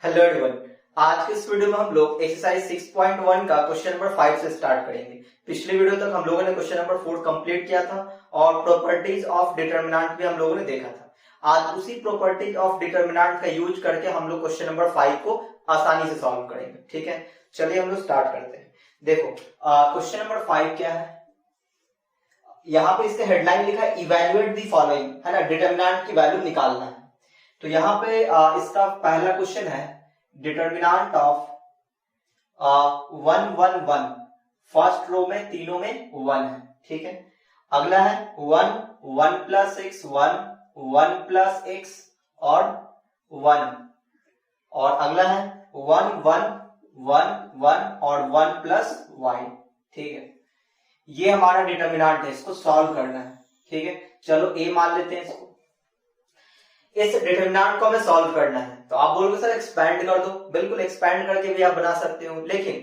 Hello everyone. आज के इस वीडियो में हम लोग एक्सरसाइज 6.1 का क्वेश्चन नंबर 5 से स्टार्ट करेंगे। पिछले वीडियो तक हम लोगों ने क्वेश्चन नंबर 4 कंप्लीट किया था और प्रॉपर्टीज ऑफ डिटरमिनेंट भी हम लोगों ने देखा था। आज उसी प्रॉपर्टीज ऑफ डिटरमिनेंट का यूज करके हम लोग क्वेश्चन नंबर 5 को आसानी से सॉल्व करेंगे। ठीक है, चलिए हम लोग स्टार्ट करते हैं। देखो क्वेश्चन नंबर 5 क्या है, यहाँ पे इसका हेडलाइन लिखा है इवेल्युएट द फॉलोइंग, है ना, डिटरमिनेंट की वैल्यू निकालना है। तो यहाँ पे इसका पहला क्वेश्चन है डिटरमिनेंट ऑफ 1 1 1, फर्स्ट रो में तीनों में 1 है। ठीक है, अगला है 1 1 प्लस x 1 1 प्लस x और 1, और अगला है 1 1 1 1 और 1 प्लस y। ठीक है, ये हमारा डिटरमिनेंट है, इसको सॉल्व करना है। ठीक है, चलो a मान लेते हैं इसको। इस डिटरमिनेंट को हमें सॉल्व करना है, तो आप बोलोगे सर एक्सपैंड कर दो। बिल्कुल एक्सपैंड करके भी आप बना सकते हो, लेकिन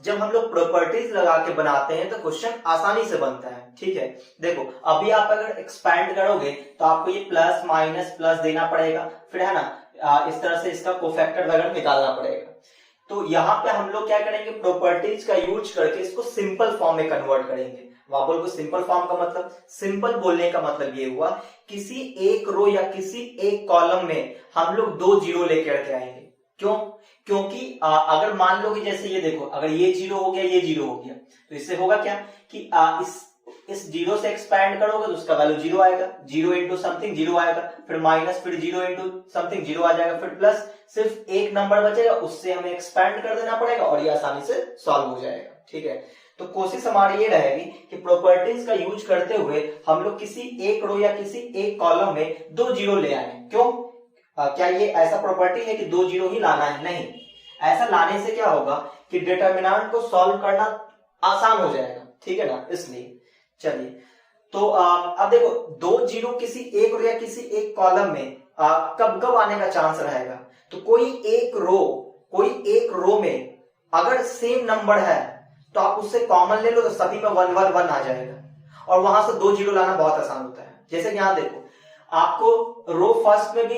जब हम लोग प्रॉपर्टीज लगा के बनाते हैं तो क्वेश्चन आसानी से बनता है। ठीक है, देखो अभी आप अगर एक्सपैंड करोगे तो आपको ये प्लस माइनस प्लस देना पड़ेगा, फिर है ना इस तरह से इसका कोफैक्टर वगैरह निकालना पड़ेगा। तो यहाँ पे हम लोग क्या करेंगे, प्रॉपर्टीज का यूज करके इसको सिंपल फॉर्म में कन्वर्ट करेंगे। वहां बोल को सिंपल फॉर्म का मतलब, सिंपल बोलने का मतलब ये हुआ किसी एक रो या किसी एक कॉलम में हम लोग 2 जीरो लेकर के आएंगे। क्यों? क्योंकि अगर मान लो कि जैसे ये देखो, अगर ये जीरो हो गया, ये जीरो हो गया, तो इससे होगा क्या कि इस जीरो से एक्सपैंड करोगे तो उसका वैल्यू जीरो आएगा, जीरो इंटू समथिंग जीरो आएगा, फिर माइनस, फिर जीरो इंटू समथिंग जीरो आ जाएगा, फिर प्लस, सिर्फ एक नंबर बचेगा, उससे हमें एक्सपैंड कर देना पड़ेगा और ये आसानी से सॉल्व हो जाएगा। ठीक है, तो कोशिश हमारी ये रहेगी कि प्रॉपर्टीज का यूज करते हुए हम लोग किसी एक रो या किसी एक कॉलम में 2 जीरो ले आए। क्यों? क्या ये ऐसा प्रॉपर्टी है कि 2 जीरो ही लाना है? नहीं, ऐसा लाने से क्या होगा कि डिटरमिनेंट को सॉल्व करना आसान हो जाएगा। ठीक है ना, इसलिए चलिए तो अब देखो 2 जीरो किसी एक रो या किसी एक कॉलम में कब कब आने का चांस रहेगा, तो कोई एक रो में अगर सेम नंबर है तो आप उससे कॉमन ले लो तो सभी में 1 1 1 आ जाएगा और वहां से 2 जीरो लाना बहुत आसान होता है। जैसे कि यहां देखो, आपको रो फर्स्ट में भी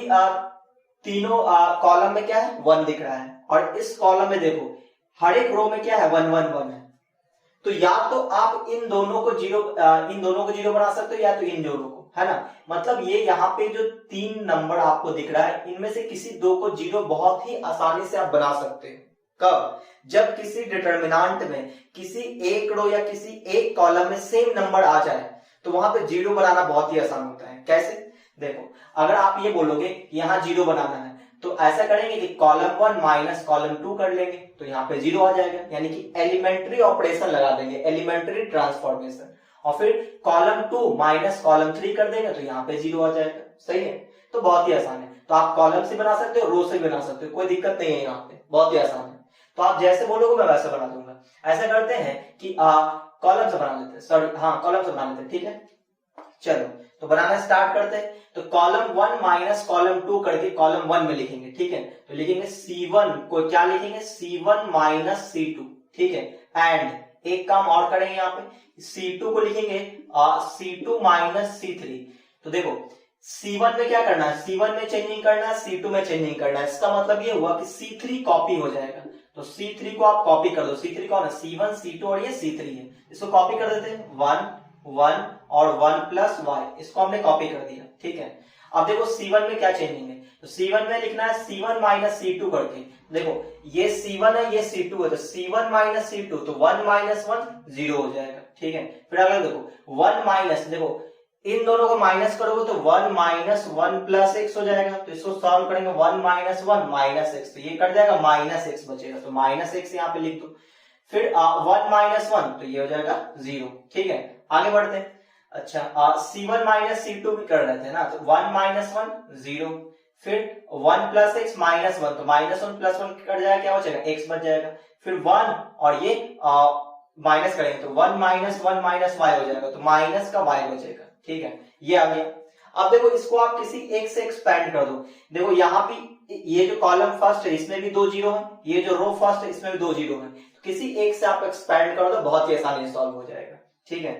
तीनों कॉलम में क्या है 1 दिख रहा है, और इस कॉलम में देखो हर एक रो में क्या है 1 1 1 है। तो या तो आप इन दोनों को जीरो बना सकते हो, या तो इन दोनों को, है ना। मतलब ये यहाँ पे जो 3 नंबर आपको दिख रहा है, इनमें से किसी 2 को जीरो बहुत ही आसानी से आप बना सकते हो। कब? जब किसी डिटरमिनेंट में किसी एक रो या किसी एक कॉलम में सेम नंबर आ जाए तो वहां पे जीरो बनाना बहुत ही आसान होता है। कैसे? देखो, अगर आप ये बोलोगे यहां जीरो बनाना है तो ऐसा करेंगे कि कॉलम 1 माइनस कॉलम 2 कर लेंगे, तो यहाँ पे जीरो आ जाएगा, यानी कि एलिमेंट्री ऑपरेशन लगा देंगे, एलिमेंट्री ट्रांसफॉर्मेशन, और फिर कॉलम 2 माइनस कॉलम 3 कर देंगे तो यहाँ पे जीरो आ जाएगा। सही है, तो बहुत ही आसान है। तो आप कॉलम से बना सकते हो, रो से बना सकते हो, कोई दिक्कत नहीं है, यहाँ पे बहुत ही आसान है। तो आप जैसे बोलोगे मैं वैसे बना दूंगा। ऐसा करते हैं कि कॉलम से बना लेते हैं, सॉरी हाँ कॉलम से बना लेते हैं। ठीक है, चलो तो बनाना स्टार्ट करते हैं। तो कॉलम 1 माइनस कॉलम 2 करके कॉलम 1 में लिखेंगे। ठीक है, तो लिखेंगे C1 को क्या लिखेंगे, C1 माइनस C2। ठीक है, एंड एक काम और करेंगे, यहाँ पे C2 को लिखेंगे C2 माइनस C3। तो देखो C1 में क्या करना है, C1 में चेंजिंग करना है, C2 में चेंजिंग करना है। इसका मतलब ये हुआ कि C3 कॉपी हो जाएगा, तो C3 को आप कॉपी कर दो। C3 कौन है, C1 C2 और ये C3 है, इसको कॉपी कर देते हैं। 1 1 और 1 प्लस y, इसको हमने कॉपी कर दिया। ठीक है, अब देखो C1 में क्या चेंजिंग है, तो C1 में लिखना है C1 माइनस C2 करके। देखो ये C1 है, ये C2 है, तो C1 माइनस C2, तो 1 माइनस 1 0 हो जाएगा। ठीक है, फिर अगला देखो 1 माइनस, देखो इन दोनों को माइनस करोगे तो 1 माइनस 1 प्लस x हो जाएगा, तो इसको सॉल्व करेंगे 1 माइनस 1 माइनस x, तो ये कट जाएगा, माइनस x बचेगा, तो माइनस x यहाँ पे लिख दो। फिर 1 माइनस 1, तो ये हो जाएगा 0। ठीक है, आगे बढ़ते हैं। अच्छा C1 माइनस C2 भी कर रहे थे ना, तो 1 माइनस 1 0, फिर 1 प्लस x माइनस 1, तो माइनस 1 प्लस 1 कट जाएगा, क्या हो जाएगा, x बच जाएगा। फिर 1 और ये माइनस करेंगे तो 1 माइनस 1 माइनस y हो जाएगा, तो माइनस का y बचेगा। ठीक है, ये आ गया। अब देखो इसको आप किसी एक से एक्सपैंड कर दो। देखो यहाँ भी ये जो कॉलम फर्स्ट है इसमें भी 2 जीरो है, ये जो रो फर्स्ट है इसमें भी 2 जीरो है, तो किसी एक से आप एक्सपैंड कर दो, बहुत ही आसानी से सॉल्व हो जाएगा। ठीक है,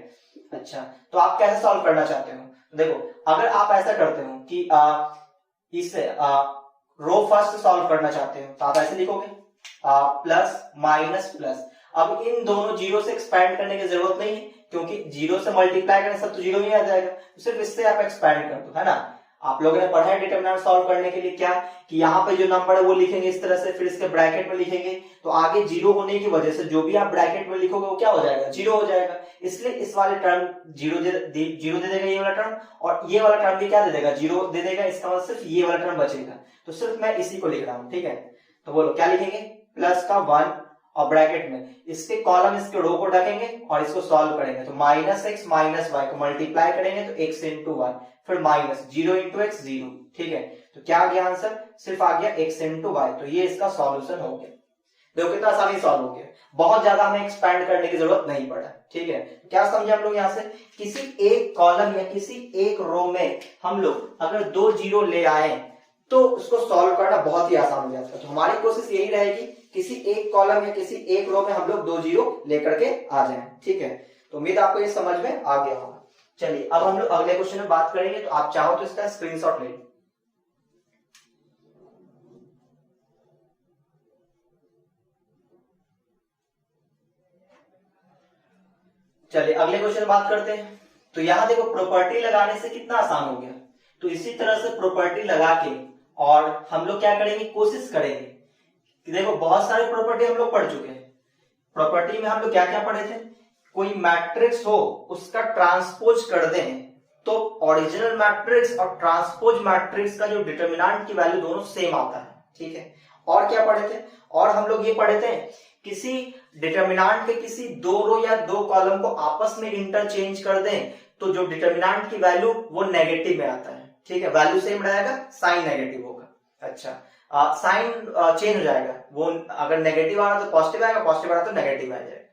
अच्छा तो आप कैसे सॉल्व करना चाहते हो, देखो अगर आप ऐसा करते हो कि इसे रो फर्स्ट सॉल्व करना चाहते हो तो आप ऐसे लिखोगे प्लस माइनस प्लस। अब इन दोनों जीरो से एक्सपैंड करने की जरूरत नहीं है, क्योंकि जीरो से मल्टीप्लाई करने सब तो जीरो ही आ जाएगा, तो सिर्फ इससे आप एक्सपैंड कर दो, है ना। आप लोगों ने पढ़ा है डिटरमिनेंट सॉल्व करने के लिए क्या, कि यहाँ पे जो नंबर है वो लिखेंगे इस तरह से, फिर इसके ब्रैकेट में लिखेंगे, तो आगे जीरो होने की वजह से जो भी आप ब्रैकेट में लिखोगे वो क्या हो जाएगा, जीरो हो जाएगा। इसलिए इस वाले टर्म जीरो दे देगा ये वाला टर्म, और ये वाला टर्म भी क्या दे देगा, जीरो दे देगा। इसका मतलब सिर्फ ये वाला टर्म बचेगा, तो सिर्फ मैं इसी को लिख रहा हूं, ठीक है। तो बोलो क्या लिखेंगे, प्लस का 1 और ब्रैकेट में इसके कॉलम इसके रो को ढकेंगे और इसको सॉल्व करेंगे, तो माइनस एक्स माइनस वाई को मल्टीप्लाई करेंगे तो x इंटू 1, फिर माइनस 0 इंटू एक्स 0, ठीक है। तो क्या आ गया आंसर, सिर्फ आ गया x इंटू वाई। तो ये इसका सॉल्यूशन हो गया। देखो कितना आसानी सॉल्व हो गया, बहुत ज्यादा हमें एक्सपैंड करने की जरूरत नहीं पड़ा, ठीक है। क्या समझे हम लोग यहाँ से, किसी एक कॉलम या किसी एक रो में हम लोग अगर 2 जीरो ले आए तो उसको सॉल्व करना बहुत ही आसान हो जाता है। तो हमारी कोशिश यही रहेगी किसी एक कॉलम या किसी एक रो में हम लोग 2 जीरो लेकर के आ जाएं, ठीक है। तो उम्मीद आपको ये समझ में आ गया होगा। चलिए अब हम लोग अगले क्वेश्चन में बात करेंगे, तो आप चाहो तो इसका स्क्रीनशॉट ले लो। चलिए अगले क्वेश्चन में बात करते हैं। तो यहां देखो प्रॉपर्टी लगाने से कितना आसान हो गया। तो इसी तरह से प्रॉपर्टी लगा के और हम लोग क्या करेंगे, कोशिश करेंगे कि देखो बहुत सारे प्रॉपर्टी हम लोग पढ़ चुके हैं। प्रॉपर्टी में हम लोग क्या क्या पढ़े थे, कोई मैट्रिक्स हो उसका ट्रांसपोज कर दें तो ओरिजिनल मैट्रिक्स और ट्रांसपोज मैट्रिक्स का जो डिटरमिनेंट की वैल्यू दोनों सेम आता है, ठीक है। और क्या पढ़े थे, और हम लोग ये पढ़े थे किसी डिटरमिनेंट के किसी 2 रो या 2 कॉलम को आपस में इंटरचेंज कर दें तो जो डिटरमिनेंट की वैल्यू वो नेगेटिव में आता है, ठीक है। वैल्यू सेम रहेगा, साइन नेगेटिव होगा। अच्छा साइन चेंज हो जाएगा, वो अगर नेगेटिव आ रहा तो पॉजिटिव आएगा, पॉजिटिव आ रहा तो नेगेटिव आ जाएगा।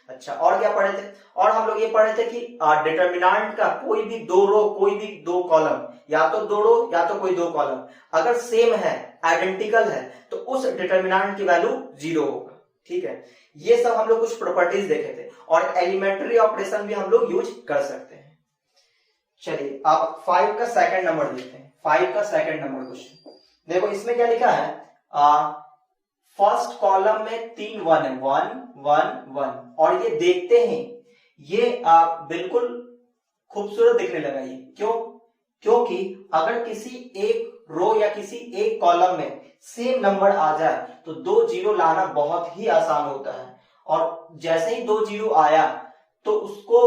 अच्छा और क्या पढ़े थे, और हम लोग ये पढ़े थे कि डिटरमिनेंट का कोई भी 2 रो कोई भी 2 कॉलम, या तो 2 रो या तो कोई 2 कॉलम अगर सेम है, आइडेंटिकल है, तो उस डिटरमिनेंट की वैल्यू 0 होगा, ठीक है। ये सब हम लोग कुछ प्रॉपर्टीज देखे थे, और एलिमेंट्री ऑपरेशन भी हम लोग यूज कर सकते हैं। चलिए अब 5 का सेकंड नंबर देखते हैं। 5 का सेकंड नंबर क्वेश्चन देखो, इसमें क्या लिखा है, फर्स्ट कॉलम में 3 1 है, 1 1 1, और ये देखते हैं ये बिल्कुल खूबसूरत दिखने लगा। ये क्यों, क्योंकि अगर किसी एक रो या किसी एक कॉलम में सेम नंबर आ जाए तो 2 जीरो लाना बहुत ही आसान होता है, और जैसे ही 2 जीरो आया तो उसको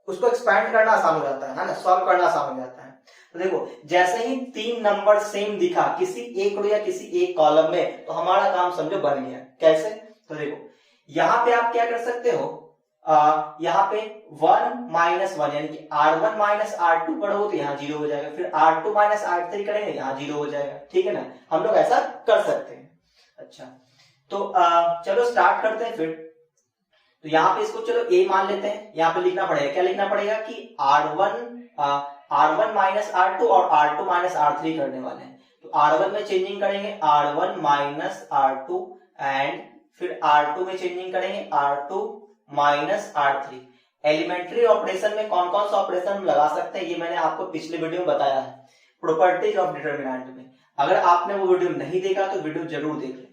उसको एक्सपैंड करना आसान हो जाता है ना, सॉल्व करना आसान हो जाता है। तो देखो जैसे ही 3 नंबर सेम दिखा किसी एक रो या किसी एक कॉलम में, तो हमारा काम समझो बन गया। कैसे, तो देखो यहां पे आप क्या कर सकते हो, यहाँ पे 1 माइनस 1 यानी कि R1 माइनस R2 पढ़ो तो यहाँ 0 हो जाएगा, फिर R2 माइनस R3 करेंगे यहाँ 0 हो जाएगा, ठीक है ना। हम लोग ऐसा कर सकते हैं। अच्छा तो चलो स्टार्ट करते हैं फिर। तो यहाँ पे इसको चलो A मान लेते हैं। यहाँ पे लिखना पड़ेगा, क्या लिखना पड़ेगा कि R1 माइनस R2 और R2 माइनस R3 करने वाले हैं। तो R1 में चेंजिंग करेंगे R1 माइनस R2, एंड फिर R2 में चेंजिंग करेंगे R2 minus R3। Elementary operation में कौन कौन सा ऑपरेशन लगा सकते हैं ये मैंने आपको पिछले वीडियो में बताया है, प्रॉपर्टीज ऑफ डिटरमिनेंट में। अगर आपने वो वीडियो नहीं देखा तो वीडियो जरूर देख लें।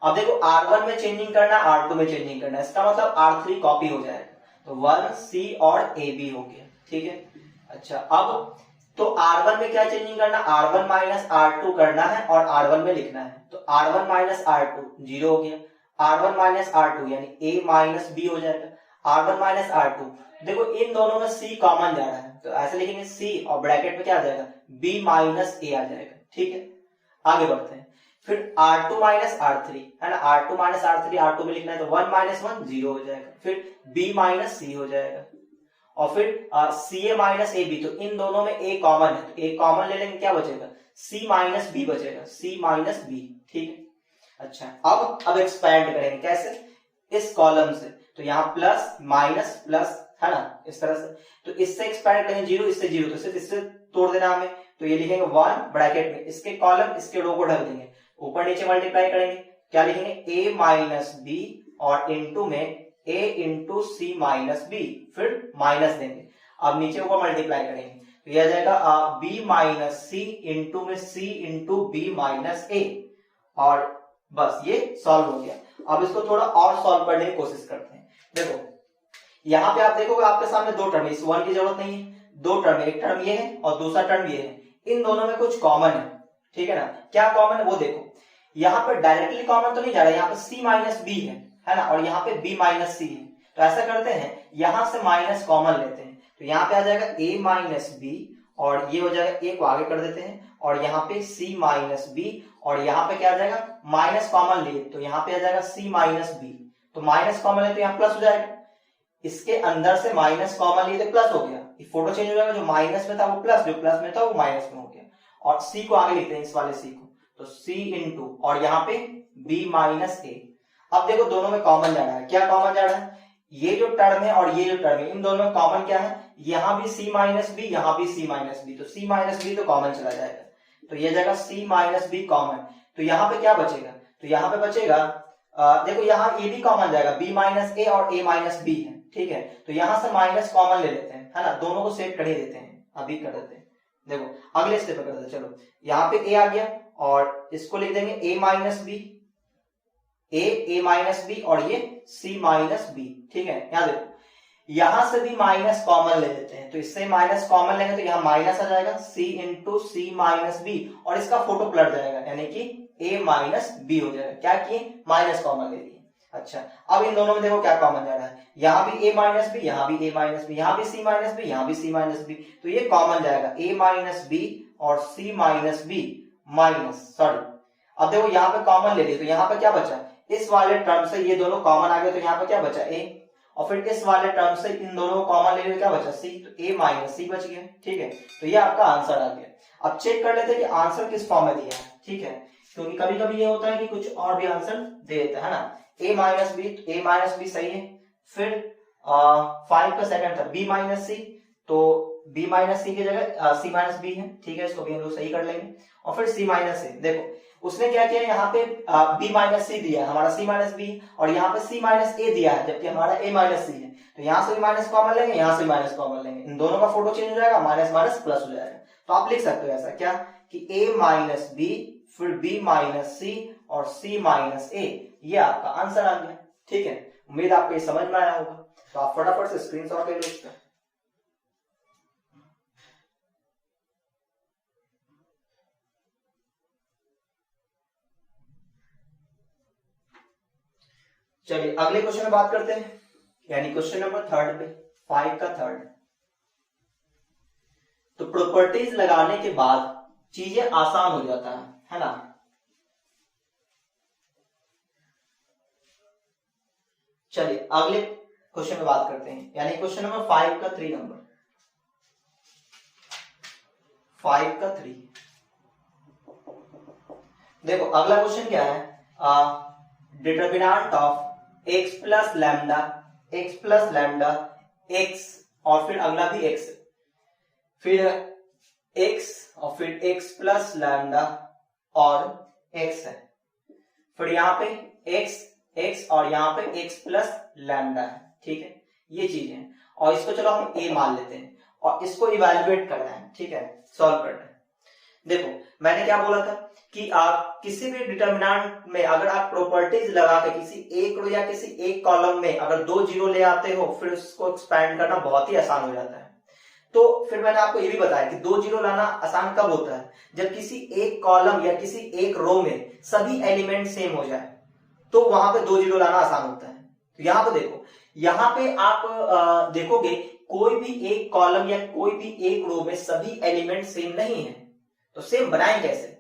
अब देखो R1 में चेंजिंग करना, R2 में चेंजिंग करना, इसका मतलब R3 कॉपी हो जाएगा, तो 1 C और AB हो गया, ठीक है। अच्छा अब तो R1 में क्या चेंजिंग करना, R1 माइनस R2 करना है और R1 में लिखना है, तो R1 माइनस R2 0 हो गया, R1 माइनस R2 यानी A माइनस B हो जाएगा, R1 माइनस R2। देखो इन दोनों में C कॉमन जा रहा है, तो ऐसे लिखेंगे C और ब्रैकेट में क्या आ जाएगा, B माइनस A आ जाएगा, ठीक है। आगे बढ़ते हैं, फिर R2 माइनस R3 है ना, R2 माइनस R3 R2 में लिखना है, तो 1 माइनस 1 0 हो जाएगा, फिर B माइनस C हो जाएगा, और फिर CA माइनस AB। तो इन दोनों में A कॉमन है, तो A कॉमन ले लेंगे, क्या बचेगा, C माइनस B बचेगा, C माइनस B, ठीक है। अच्छा अब एक्सपैंड करेंगे, कैसे, इस कॉलम से, तो यहाँ प्लस माइनस प्लस है ना, इस तरह से। तो इससे एक्सपैंड करेंगे 0, इससे 0, तो सिर्फ इससे तोड़ देना हमें, तो ये लिखेंगे 1 ब्रैकेट में इसके कॉलम इसके रो को ढक देंगे, ऊपर नीचे मल्टीप्लाई करेंगे, क्या लिखेंगे A माइनस B और इनटू में A into C minus B, फिर माइनस देंगे, अब नीचे ऊपर मल्टीप्लाई करेंगे, तो यह आ जाएगा b माइनस सी इंटू में c इंटू बी माइनस ए, और बस ये सॉल्व हो गया। अब इसको थोड़ा और सॉल्व करने की कोशिश करते हैं। देखो यहाँ पे आप देखोगे आपके सामने दो टर्म है, इस वन की जरूरत नहीं है, दो टर्म है, एक टर्म ये है और दूसरा टर्म ये है, इन दोनों में कुछ कॉमन है, ठीक है ना। क्या कॉमन है वो देखो, यहाँ पे डायरेक्टली कॉमन तो नहीं जा रहा है, यहाँ पे c माइनस बी है ना, और यहाँ पे b माइनस सी है। तो ऐसा करते हैं यहां से माइनस कॉमन लेते हैं, तो यहाँ पे आ जाएगा a माइनस बी और ये हो जाएगा a को आगे कर देते हैं और यहाँ पे c माइनस बी और यहाँ पे क्या आ जाएगा माइनस कॉमन लिए, तो यहाँ पे आ जाएगा c माइनस बी, तो माइनस कॉमन ले तो यहाँ प्लस हो जाएगा, इसके अंदर से माइनस कॉमन लिए तो प्लस हो गया, ये फोटो चेंज हो जाएगा, जो माइनस में था वो प्लस, जो प्लस में था वो माइनस में हो गया, और c को आगे लिखते हैं, इस वाले c को, तो c इंटू और यहाँ पे b माइनस ए। अब देखो दोनों में कॉमन जा रहा है, क्या कॉमन जा रहा है, ये जो टर्म है और ये जो टर्म है, इन दोनों में कॉमन क्या है, यहाँ भी c माइनस बी, यहाँ भी c माइनस बी, तो c माइनस बी तो कॉमन चला जाएगा, तो ये जाएगा c माइनस बी कॉमन। तो यहाँ पे क्या बचेगा, तो यहाँ पे बचेगा देखो यहाँ a भी कॉमन जाएगा, b माइनस ए और a माइनस बी है, ठीक है, तो यहाँ से माइनस कॉमन ले लेते हैं, है ना, दोनों को सेट कर ही देते हैं, अभी कर देते हैं। देखो अगले स्टेप पे कर देते हैं, चलो यहाँ पे a आ गया और इसको लिख देंगे a minus B, a minus B और ये c माइनस बी, ठीक है। यहाँ देखो यहां से भी माइनस कॉमन ले लेते हैं, तो इससे माइनस कॉमन लेंगे तो यहाँ माइनस आ जाएगा c इंटू सी माइनस बी और इसका फोटो पलट जाएगा, यानी कि a माइनस बी हो जाएगा, क्या किए माइनस कॉमन ले लिए। अच्छा अब इन दोनों में देखो क्या कॉमन जा रहा है, यहाँ भी a माइनस बी, यहाँ भी a माइनस बी, यहाँ भी c माइनस बी, यहाँ भी c माइनस बी, तो ये कॉमन जाएगा a माइनस बी और c minus B minus, sorry अब देखो यहाँ पे कॉमन ले लिए, तो यहाँ पे क्या बचा, इस वाले टर्म से ये दोनों कॉमन आ गए, तो यहाँ पे क्या बचा a, और फिर इस वाले टर्म से इन दोनों को कॉमन ले लिए, क्या बचा c, तो a माइनस सी बच गया, ठीक है। तो ये आपका आंसर आ गया। अब चेक कर लेते हैं कि आंसर किस फॉर्म में दिया है, ठीक है, क्योंकि कभी कभी ये होता है कि कुछ और भी आंसर दे देता है ना। a माइनस बी, तो a माइनस बी सही है, फिर 5 का सेकंड था b माइनस सी, तो b माइनस सी की जगह c माइनस बी है, ठीक है, इसको भी हम लोग सही कर लेंगे, और फिर c माइनस ए। देखो उसने क्या किया, यहाँ पे b माइनस सी दिया है, हमारा c माइनस बी, और यहाँ पे c माइनस ए दिया है, जबकि हमारा a माइनस सी है, तो यहाँ से भी माइनस कॉमन लेंगे, यहाँ से माइनस कॉमन लेंगे, इन दोनों का फोटो चेंज हो जाएगा, माइनस माइनस प्लस हो जाएगा। तो आप लिख सकते हो ऐसा क्या कि a माइनस बी फिर b माइनस सी और c माइनस ए, ये आपका आंसर आ गया, ठीक है। उम्मीद आपको ये समझ में आया होगा, तो आप फटाफट से स्क्रीनशॉट ले लो इसका। चलिए अगले क्वेश्चन में बात करते हैं, यानी क्वेश्चन नंबर 3 पे, 5 का 3। तो प्रॉपर्टीज लगाने के बाद चीजें आसान हो जाता है ना। चलिए अगले क्वेश्चन में बात करते हैं, यानी क्वेश्चन नंबर 5 का 3 नंबर, 5 का 3। देखो अगला क्वेश्चन क्या है, determinant of x plus lambda, x plus lambda x, और फिर अगला भी x, फिर x और फिर x प्लस लैम्डा और x है, फिर यहाँ पे x और यहाँ पे x प्लस लैम्डा है, ठीक है, ये चीज है, और इसको चलो हम a मान लेते हैं और इसको इवेल्युएट करना है, ठीक है, सॉल्व करना है। देखो मैंने क्या बोला था कि आप किसी भी डिटर्मिनेंट में अगर आप प्रॉपर्टीज लगा के किसी एक रो या किसी एक कॉलम में अगर 2 जीरो ले आते हो, फिर उसको एक्सपैंड करना बहुत ही आसान हो जाता है। तो फिर मैंने आपको ये भी बताया कि 2 जीरो लाना आसान कब होता है, जब किसी एक कॉलम या किसी एक रो में सभी एलिमेंट सेम हो जाए, तो वहां पे 2 जीरो लाना आसान होता है। तो यहाँ पे देखो, यहाँ पे आप देखोगे कोई भी एक कॉलम या कोई भी एक रो में सभी एलिमेंट सेम नहीं है, तो सेम बनाएं कैसे।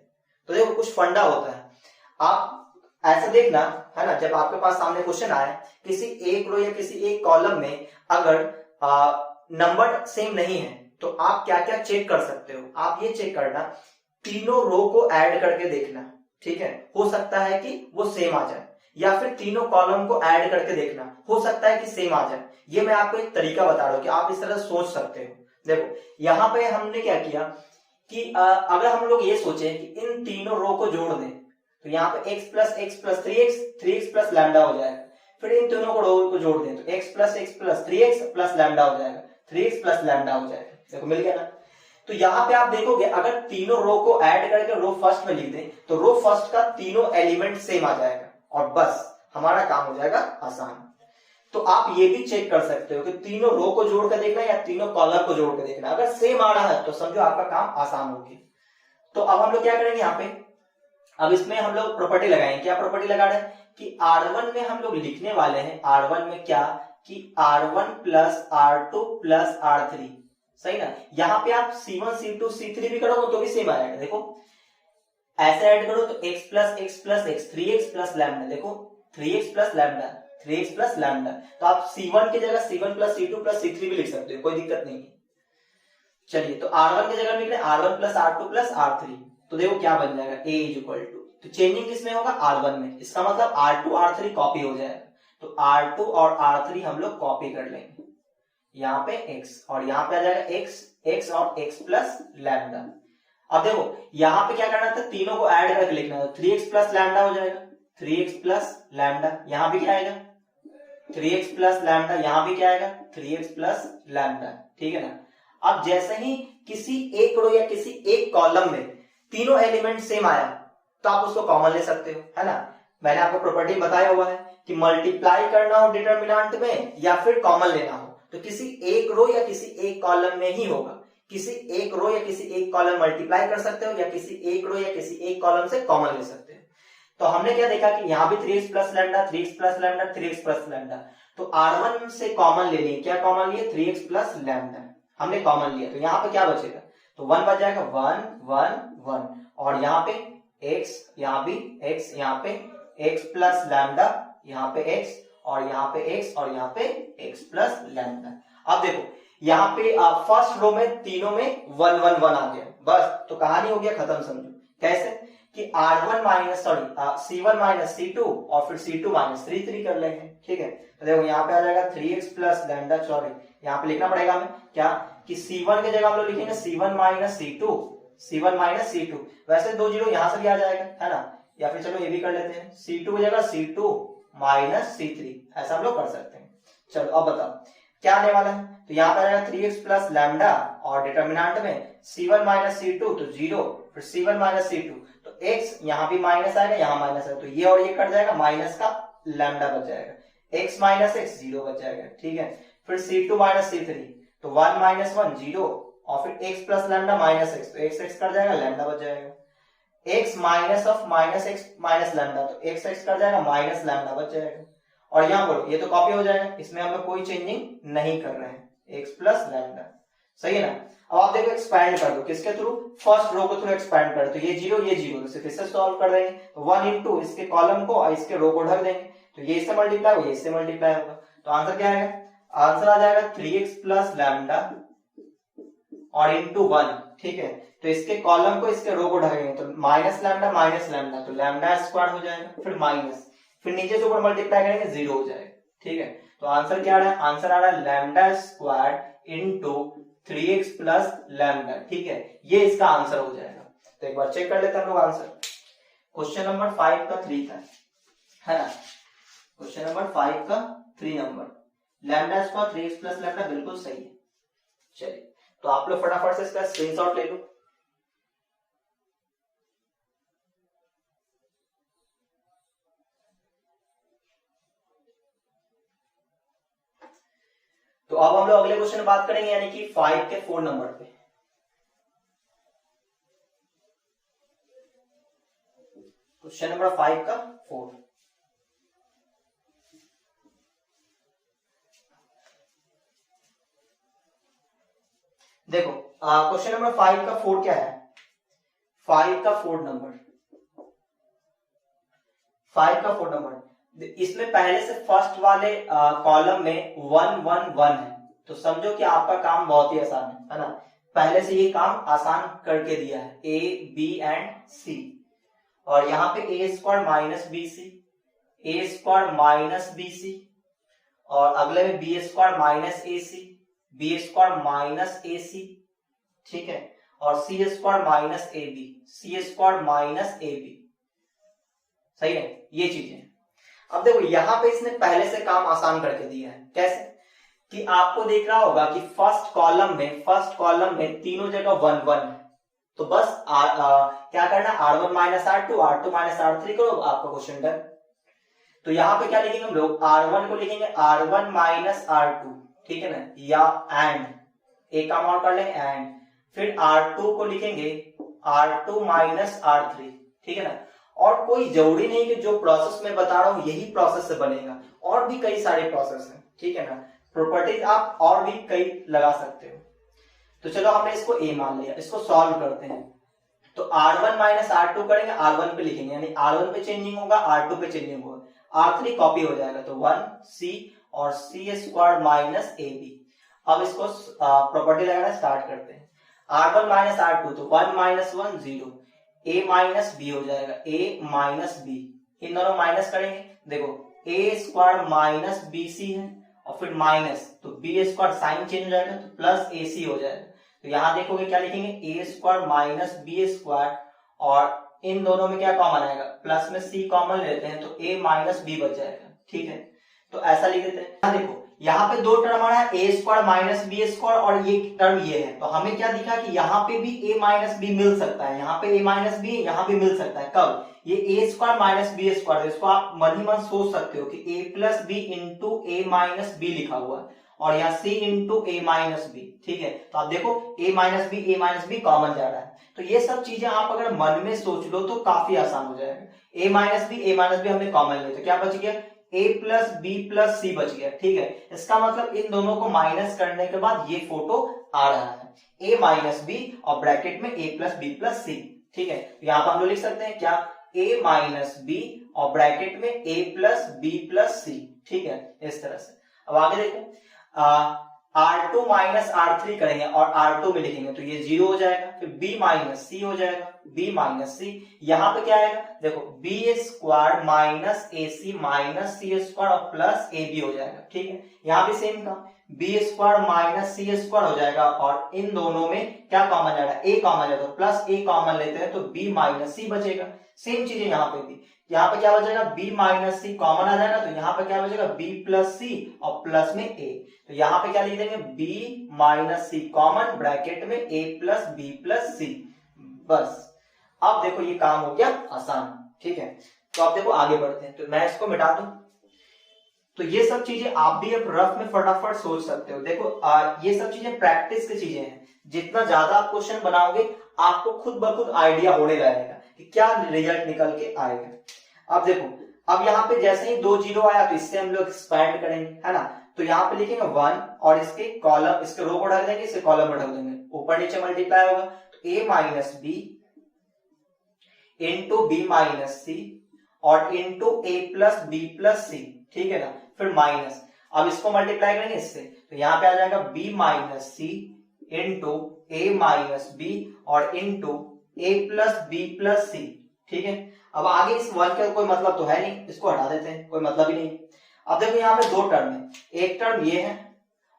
तो देखो कुछ फंडा होता है, आप ऐसा देखना है ना, जब आपके पास सामने क्वेश्चन आए किसी एक रो या किसी एक कॉलम में अगर नंबर सेम नहीं है, तो आप क्या क्या चेक कर सकते हो। आप ये चेक करना, तीनों रो को ऐड करके देखना, ठीक है, हो सकता है कि वो सेम आ जाए, या फिर तीनों कॉलम को ऐड करके देखना, हो सकता है कि सेम आ जाए। ये मैं आपको एक तरीका बता रहा हूं कि आप इस तरह सोच सकते हो। देखो यहाँ पे हमने क्या किया कि अगर हम लोग ये सोचे कि इन तीनों रो को जोड़ दें, तो यहाँ पे x plus 3x plus lambda हो जाएगा, फिर इन तीनों को रो को जोड़ दें तो x plus 3x plus lambda हो जाएगा, 3x प्लस लैम्डा हो जाएगा। देखो मिल गया ना। तो यहाँ पे आप देखोगे अगर तीनों रो को ऐड करके रो फर्स्ट में लिख दें तो रो फर्स्ट का तीनों एलिमेंट सेम आ जाएगा और बस हमारा काम हो जाएगा आसान। तो आप ये भी चेक कर सकते हो कि तीनों रो को जोड़ कर देखना या तीनों कॉलम को जोड़ कर देखना, अगर सेम आ रहा है तो समझो आपका काम आसान हो गया। तो अब हम लोग क्या करेंगे यहाँ पे, अब इसमें हम लोग प्रॉपर्टी लगाएंगे। क्या प्रॉपर्टी लगा रहे हैं कि R1 में हम लोग लिखने वाले हैं, R1 में क्या कि R1 plus R2 plus R3, सही ना। यहाँ पे आप C1 C2 C3 भी करोगे तो भी सेम आएगा। देखो ऐसे ऐड करो तो x plus x plus x 3x plus lambda, देखो 3x plus lambda 3x plus lambda. तो आप C1 की जगह C1 plus C2 plus C3 भी लिख सकते हो, कोई दिक्कत नहीं है। चलिए तो R1 की जगह लिख रहे हैं R1 plus R2 plus R3, तो देखो क्या बन जाएगा A इज इक्वल टू, तो चेंजिंग किसमें होगा R1 में, इसका मतलब R2 R3 कॉपी हो जाएगा। तो R2 और R3 हम लोग कॉपी कर लेंगे, यहाँ पे x और यहाँ पे आ जाएगा x और x प्लस लैम्डा। अब देखो यहाँ पे क्या करना था, तीनों को ऐड करके लिखना था, 3x प्लस लैम्डा हो जाएगा 3x प्लस लैम्डा, यहाँ भी क्या आएगा 3x प्लस लैम्डा, यहाँ भी क्या आएगा 3x प्लस लैम्डा, ठीक है ना। अब जैसे ही किसी एक रो या किसी एक कॉलम में तीनों एलिमेंट सेम आया तो आप उसको कॉमन ले सकते हो, है ना। मैंने आपको प्रॉपर्टी बताया हुआ है कि मल्टीप्लाई करना हो डिटरमिनेंट में या फिर कॉमन लेना हो तो किसी एक रो या किसी एक कॉलम में ही होगा। किसी एक रो या किसी एक कॉलम मल्टीप्लाई कर सकते हो या किसी एक रो या किसी एक कॉलम से कॉमन ले सकते हो। तो हमने क्या देखा कि यहाँ भी 3x plus lambda 3x plus lambda 3x plus lambda, तो R1 से कॉमन ले लिए, क्या कॉमन लिए 3x प्लस लैम्डा हमने कॉमन लिया, तो यहाँ पे क्या बचेगा, तो 1 बच जाएगा 1 1 1 और यहाँ पे x, यहाँ भी x, यहाँ पे x प्लस लैम्डा, यहाँ पे x और यहाँ पे x और यहाँ पे x प्लस लैम्डा। अब देखो यहाँ पे फर्स्ट रो में तीनों में 1 1 1 आ गया, बस तो कहानी हो गया खत्म। समझो कैसे कि R1 minus C1 minus C2 और फिर C2 माइनस 3 कर लेंगे, ठीक है। तो देखो यहाँ पे आ जाएगा 3x प्लस लैम्डा, सॉरी यहाँ पे लिखना पड़ेगा हमें क्या कि C1 की जगह हम लोग लिखेंगे C1 माइनस C2, वैसे 2 जीरो यहाँ से भी आ जाएगा, है ना, या फिर चलो ये भी कर लेते हैं C2 की जगह C2 माइनस C3, ऐसा हम लोग कर सकते हैं। चलो अब बताओ क्या आने वाला है, तो यहाँ पे आ जाएगा 3x प्लस लैम्डा और डिटरमिनेंट में C1 माइनस C2 तो 0, फिर C1 माइनस C2 तो x, यहाँ भी माइनस आएगा यहाँ माइनस है तो ये और ये कट जाएगा, माइनस का लैम्डा बच जाएगा, x माइनस x 0 बच जाएगा, ठीक है। फिर C2 माइनस C3 तो 1 माइनस 1 0 और फिर x plus lambda minus x तो x कट जाएगा लैम्डा बच जाएगा, x minus of minus x minus lambda तो x कट जाएगा माइनस लैम्डा बच जाएगा। और यहाँ बोलो ये तो कॉपी हो जाएगा, इसमें हम लोग कोई चेंजिंग नहीं कर रहे हैं, x प्लस लैम्डा, सही है ना। अब आप देखो एक्सपैंड कर दो, किसके थ्रू, फर्स्ट रो के थ्रू एक्सपैंड कर दो, तो ये जीरो तो सिर्फ इससे सॉल्व कर देंगे, तो 1 इंटू इसके कॉलम को और इसके रो को ढक देंगे, तो ये इससे मल्टीप्लाई होगा, ये इससे मल्टीप्लाई होगा, तो आंसर क्या आएगा, आंसर आ जाएगा 3x प्लस लैम्डा और इंटू 1, ठीक है। तो इसके कॉलम को इसके रो को ढकेंगे तो माइनस लैम्डा तो लैम्डा स्क्वायर हो जाएगा, फिर माइनस, फिर नीचे से ऊपर मल्टीप्लाई करेंगे 0 हो जाएगा, ठीक है। तो आंसर क्या आ रहा है, आंसर आ रहा है lambda square into 3x plus lambda, ठीक है, ये इसका आंसर हो जाएगा। तो एक बार चेक कर लेते हैं हम लोग आंसर, क्वेश्चन नंबर 5 का 3 था, है ना, क्वेश्चन नंबर 5 का 3 number, lambda square 3x plus lambda बिल्कुल सही है। चलिए तो आप लोग फटाफट से इसका स्क्रीनशॉट ले लो। तो अब हम लोग अगले क्वेश्चन में बात करेंगे, यानी कि 5 के 4 नंबर पे। क्वेश्चन नंबर 5 का 4, देखो क्वेश्चन नंबर 5 का 4 क्या है, 5 का 4 नंबर, 5 का 4 नंबर, इसमें पहले से फर्स्ट वाले कॉलम में 1 1 1 है, तो समझो कि आपका काम बहुत ही आसान है ना, पहले से ये काम आसान करके दिया है, a b एंड c, और यहाँ पे a square minus B C, a square minus B C, और अगले में b square minus A C, B square minus A C, ठीक है, और C square minus A B, C square minus A B, सही है, ये चीजें। अब देखो यहाँ पे इसने पहले से काम आसान करके दिया है, कैसे कि आपको देख रहा होगा कि फर्स्ट कॉलम में तीनों जगह 1 1 है, तो बस क्या करना, R1 minus R2 R2 minus R3 करो, आपका क्वेश्चन डन। तो यहाँ पे क्या लिखेंगे हम लोग, R1 को लिखेंगे R1 माइनस R2, ठीक है ना, या एंड एक काम और कर लेंगे एंड, फिर R2 को लिखेंगे R2 माइनस R3, ठीक है ना। और कोई जरूरी नहीं कि जो प्रोसेस मैं बता रहा हूं यही प्रोसेस से बनेगा, और भी कई सारे प्रोसेस हैं, ठीक है ना। प्रॉपर्टीज आप और भी कई लगा सकते हो। तो चलो हमने इसको ए मान लिया, इसको सॉल्व करते हैं। तो R1 माइनस R2 करेंगे, R1 पे लिखेंगे, यानी R1 पे चेंजिंग होगा, R2 पे चेंजिंग होगा, R3 कॉपी हो जाएगा, तो 1C और C स्क्वायर माइनस AB। अब इसको प्रॉपर्टी लगाना स्टार्ट करते हैं। R1 माइनस R2, तो 1 माइनस 1 0, A माइनस B हो जाएगा, A माइनस B, इन दोनों माइनस करेंगे, देखो A स्क्वायर माइनस BC है और फिर माइनस, तो B स्क्वायर साइन चेंज हो जाएगा तो प्लस AC हो जाएगा। तो यहां देखोगे क्या लिखेंगे, A square minus B square, और इन दोनों में क्या कॉमन आएगा, प्लस में C कॉमन लेते हैं तो A माइनस B बच जाएगा, ठीक है। तो ऐसा लिख देते हैं। देखो यहाँ पे दो टर्म आ रहा है, A square minus B square और ये टर्म ये है, तो हमें क्या दिखा कि यहाँ पे भी A माइनस B मिल सकता है, यहाँ पे A माइनस B यहाँ भी मिल सकता है। कब, ये A square minus B square, इसको आप मन ही मन सोच सकते हो कि A plus B into A minus B लिखा हुआ है, और यहाँ C into A minus B, ठीक है। तो आप देखो A माइनस B कॉमन जा रहा है, तो ये सब चीजें आप अगर मन में सोच लो तो काफी आसान हो जाएगा। A माइनस बी हमने कॉमन लिया, तो क्या बच गया, A plus B plus C बच गया, ठीक है। इसका मतलब इन दोनों को माइनस करने के बाद ये फोटो आ रहा है, A माइनस बी और ब्रैकेट में A plus B plus C, ठीक है। तो यहाँ पर हम लोग लिख सकते हैं क्या, A माइनस बी और ब्रैकेट में A plus B plus C, ठीक है, इस तरह से। अब आगे देखो, R2 माइनस R3 करेंगे और R2 में लिखेंगे तो ये 0 हो जाएगा, फिर B माइनस C हो जाएगा, B माइनस C, यहाँ पे क्या आएगा, देखो B square minus AC minus C square और प्लस AB हो जाएगा, ठीक है। यहाँ भी सेम था, B square minus C square हो जाएगा, और इन दोनों में क्या कॉमन जाएगा, A कॉमन जाएगा, प्लस A कॉमन लेते हैं तो B माइनस C बचेगा। सेम चीजें यहाँ पे भी, यहाँ पे क्या बचेगा, B माइनस C कॉमन आ जाएगा, तो यहाँ पे क्या बचेगा, B प्लस C और प्लस में A, तो यहाँ पे क्या लिख देंगे, B minus C common, bracket में A plus B plus C, बस। अब देखो ये काम हो गया आसान, ठीक है। तो अब देखो आगे बढ़ते हैं, तो मैं इसको मिटा दूं, तो ये सब चीजें आप भी अब रफ में फटाफट सोच सकते हो। देखो ये सब चीजें प्रैक्टिस की चीजें हैं, जितना ज्यादा आप क्वेश्चन बनाओगे आपको खुद ब खुद आइडिया होने लगेगा कि क्या रिजल्ट निकल के आएगा। अब देखो, अब यहाँ पे जैसे ही 2 0 आया तो इससे हम लोग एक्सपैंड करेंगे, है ना। तो यहाँ पे लिखेंगे 1 और इसके कॉलम, इसके रो को ढक देंगे, इसके कॉलम को ढक देंगे, ऊपर नीचे मल्टीप्लाई होगा, तो A minus B into B minus C और into A plus B plus C, ठीक है ना, फिर माइनस, अब इसको मल्टीप्लाई करेंगे इससे, तो यहाँ पे आ जाएगा B minus C into A minus B और into A plus B plus C, ठीक है। अब आगे इस 1 का कोई मतलब तो है नहीं, इसको हटा देते हैं, कोई मतलब ही नहीं। अब देखो यहाँ पे 2 टर्म है, एक टर्म ये है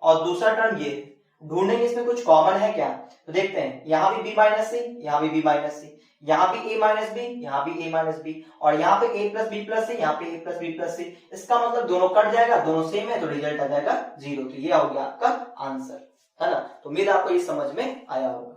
और दूसरा टर्म ये है, ढूंढेंगे इसमें कुछ कॉमन है क्या, तो देखते हैं, यहाँ भी B माइनस C, यहाँ भी B माइनस C, यहाँ भी A माइनस B, यहाँ भी A माइनस B, और यहाँ पे A plus B plus C, यहाँ पे A plus B plus C, इसका मतलब दोनों कट जाएगा, दोनों सेम है, तो रिजल्ट आ जाएगा 0। तो ये हो गया आपका आंसर, है ना। तो उम्मीद आपको ये समझ में आया होगा।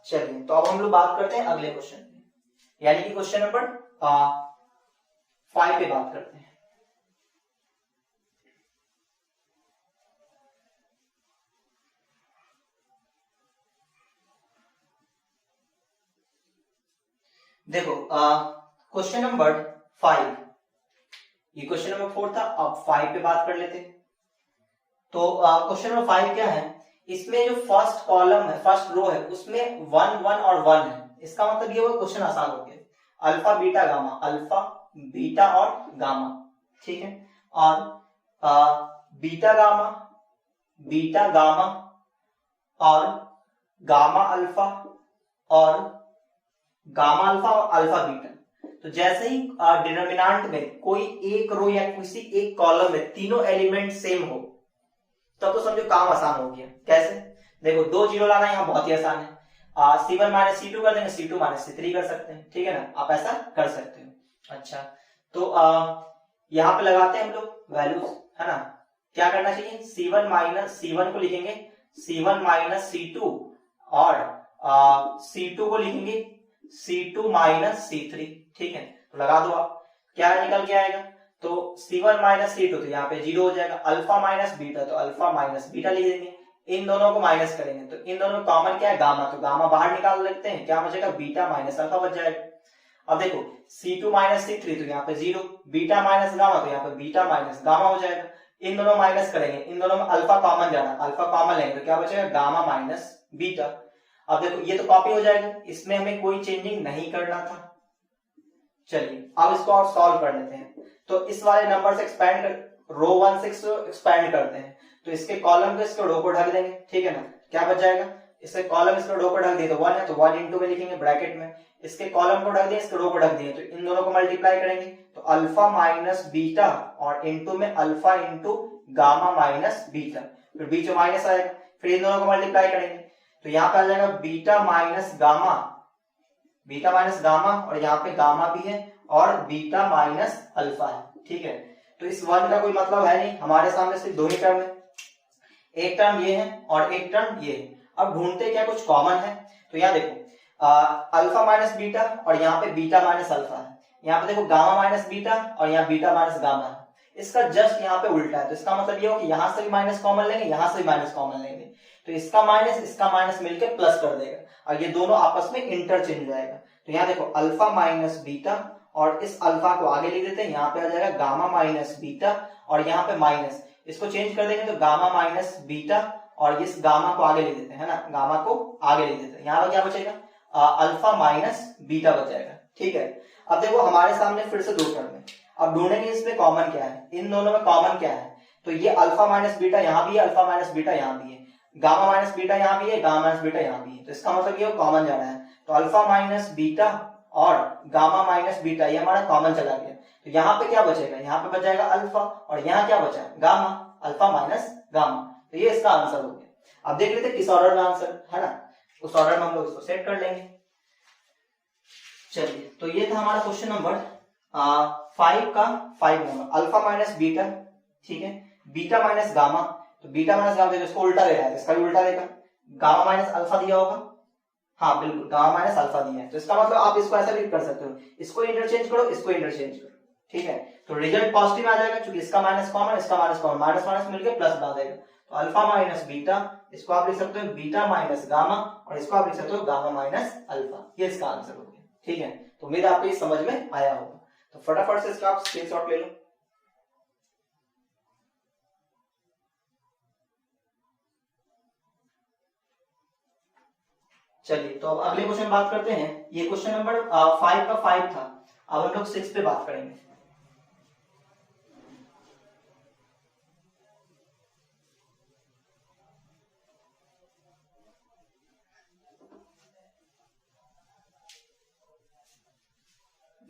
चलिए, तो अब हम लोग बात करते हैं अगले क्वेश्चन पे, यानी कि क्वेश्चन नंबर 5 पे बात करते हैं। देखो क्वेश्चन नंबर 5, ये क्वेश्चन नंबर 4 था, अब 5 पे बात कर लेते हैं। तो क्वेश्चन नंबर 5 क्या है, इसमें जो फर्स्ट कॉलम है, फर्स्ट रो है, उसमें 1 1 और 1 है, इसका मतलब ये हुआ क्वेश्चन आसान हो गया, alpha beta gamma, alpha beta और गामा, ठीक है। और बीटा गामा और गामा अल्फा और अल्फा बीटा। तो जैसे ही डिटरमिनेंट में कोई एक रो या किसी एक कॉलम में तीनों एलिमेंट सेम हो, तब तो समझो काम आसान हो गया। कैसे, देखो 2 जीरो लाना यहाँ बहुत ही आसान है, C1 माइनस C2 कर देंगे, C2 माइनस C3 कर सकते हैं, ठीक है ना, आप ऐसा कर सकते हो। अच्छा तो यहाँ पे लगाते हैं हम लोग वैल्यूज, है ना। क्या करना चाहिए, C1 माइनस C1 को लिखेंगे C1 माइनस C2 और C2 को लिखेंगे C2 माइनस C3, ठीक है। तो लगा दो आप, क्या निकल के आएगा, तो C1 माइनस C2 तो यहाँ पे 0 हो जाएगा, अल्फा माइनस बीटा तो अल्फा माइनस बीटा लिख देंगे, इन दोनों को माइनस करेंगे तो इन दोनों में कॉमन क्या है, गामा, तो गामा बाहर निकाल लेते हैं, क्या बचेगा, बीटा माइनस अल्फा बच जाएगा। अब देखो C2 माइनस C3 तो यहाँ पे 0, बीटा माइनस गामा तो यहाँ पे बीटा माइनस गामा हो जाएगा, इन दोनों माइनस करेंगे, इन दोनों में अल्फा कॉमन जाना, अल्फा कॉमन लेंगे तो क्या बचेगा, गामा माइनस बीटा। अब देखो ये तो कॉपी हो जाएगा, इसमें हमें कोई चेंजिंग नहीं करना था। चलिए अब इसको और सॉल्व कर लेते हैं, तो इस वाले नंबर से एक्सपैंड कर, रो 1 से एक्सपैंड करते हैं, तो इसके कॉलम को इसके रो को ढक देंगे, ठीक है ना, क्या बच जाएगा, इसके कॉलम इसके रो को ढक दिए तो 1 है, तो 1 इंटू में लिखेंगे ब्रैकेट में, इसके कॉलम को ढक दिए, इसके रो को ढक दिए, तो इन दोनों को मल्टीप्लाई करेंगे तो अल्फा माइनस बीटा और इंटू में alpha into gamma minus beta, फिर बीच में माइनस आएगा, फिर इन दोनों को मल्टीप्लाई करेंगे तो यहाँ पे आ जाएगा beta minus gamma, beta minus gamma और यहाँ पे गामा भी है और बीटा माइनस अल्फा है, ठीक है। तो इस 1 का कोई मतलब है नहीं, हमारे सामने सिर्फ दो ही टर्म है, एक टर्म ये है और एक टर्म ये है। अब ढूंढते क्या कुछ कॉमन है, तो यहाँ देखो अल्फा माइनस बीटा और यहाँ पे बीटा माइनस अल्फा है, यहाँ पे देखो गामा माइनस बीटा और यहाँ बीटा माइनस गामा है, इसका जस्ट यहाँ पे उल्टा है, तो इसका मतलब ये हो कि यहाँ से भी माइनस कॉमन लेंगे, यहाँ से भी माइनस कॉमन लेंगे, तो इसका माइनस मिलकर प्लस कर देगा और ये दोनों आपस में इंटरचेंज हो जाएगा। तो यहाँ देखो अल्फा माइनस बीटा और इस अल्फा को आगे लिख देते हैं, यहाँ पे आ जाएगा गामा माइनस बीटा और यहाँ पे माइनस, इसको चेंज कर देंगे तो गामा माइनस बीटा और इस गामा को आगे लिख देते हैं, है ना, गामा को आगे लिख देते हैं, यहाँ पे क्या बचेगा, अल्फा माइनस बीटा बच जाएगा, ठीक है। अब देखो हमारे सामने फिर से दो टर्म है, अब ढूंढेंगे इसमें कॉमन क्या है, इन दोनों में कॉमन क्या है, तो ये अल्फा माइनस बीटा यहाँ भी है, अल्फा माइनस बीटा यहाँ भी है, गामा माइनस बीटा यहाँ भी है, गामा माइनस बीटा यहाँ भी है, तो इसका मतलब ये कॉमन जा रहा है, तो अल्फा माइनस बीटा और गामा माइनस बीटा ये हमारा कॉमन चला गया, तो यहाँ पे क्या बचेगा, यहाँ पे बच जाएगा अल्फा और यहाँ क्या बचा, गामा, अल्फा माइनस गामा, तो ये इसका आंसर हो गया। अब देख लेते किस ऑर्डर में आंसर है ना, उस ऑर्डर में हम लोग इसको सेट कर लेंगे। चलिए तो ये था हमारा क्वेश्चन नंबर 5 का 5 नंबर, अल्फा माइनस बीटा, ठीक है, बीटा माइनस गामा, तो बीटा माइनस गामा, इसको उल्टा दे रहा है, इसका भी उल्टा देगा, गामा माइनस अल्फा दिया होगा, हाँ बिल्कुल गामा माइनस अल्फा दिया है, तो इसका मतलब आप इसको ऐसा भी कर सकते हो, इसको इंटरचेंज करो, इसको इंटरचेंज करो, ठीक है, तो रिजल्ट पॉजिटिव आ जाएगा क्योंकि इसका माइनस कॉमन, इसका माइनस कॉमन, माइनस माइनस मिलकर प्लस बना देगा, तो अल्फा माइनस बीटा, इसको आप लिख सकते हो बीटा माइनस गामा और इसको आप लिख सकते हो गामा माइनस अल्फा, ये इसका आंसर हो गया, ठीक है। तो उम्मीद आपको ये समझ में आया होगा, तो फटाफट से इसका आप स्क्रीनशॉट ले लो। चलिए तो अब अगले क्वेश्चन बात करते हैं, ये क्वेश्चन नंबर 5 का 5 था, अब हम लोग 6 पे बात करेंगे।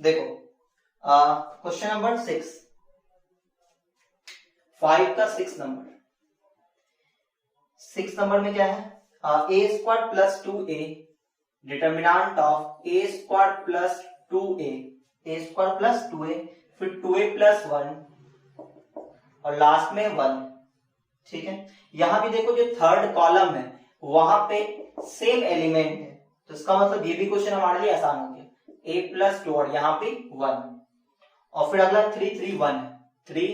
देखो क्वेश्चन नंबर 6, 5 का 6 नंबर, 6 नंबर में क्या है, a square plus 2a, determinant of a square plus 2a, a square plus 2a, फिर 2a प्लस 1 और लास्ट में 1, ठीक है। यहां भी देखो जो थर्ड कॉलम है वहां पे सेम एलिमेंट है, तो इसका मतलब ये भी क्वेश्चन हमारे लिए आसान हो गया, a प्लस 2 और यहाँ पे 1 और फिर अगला 3 3 1 है, 3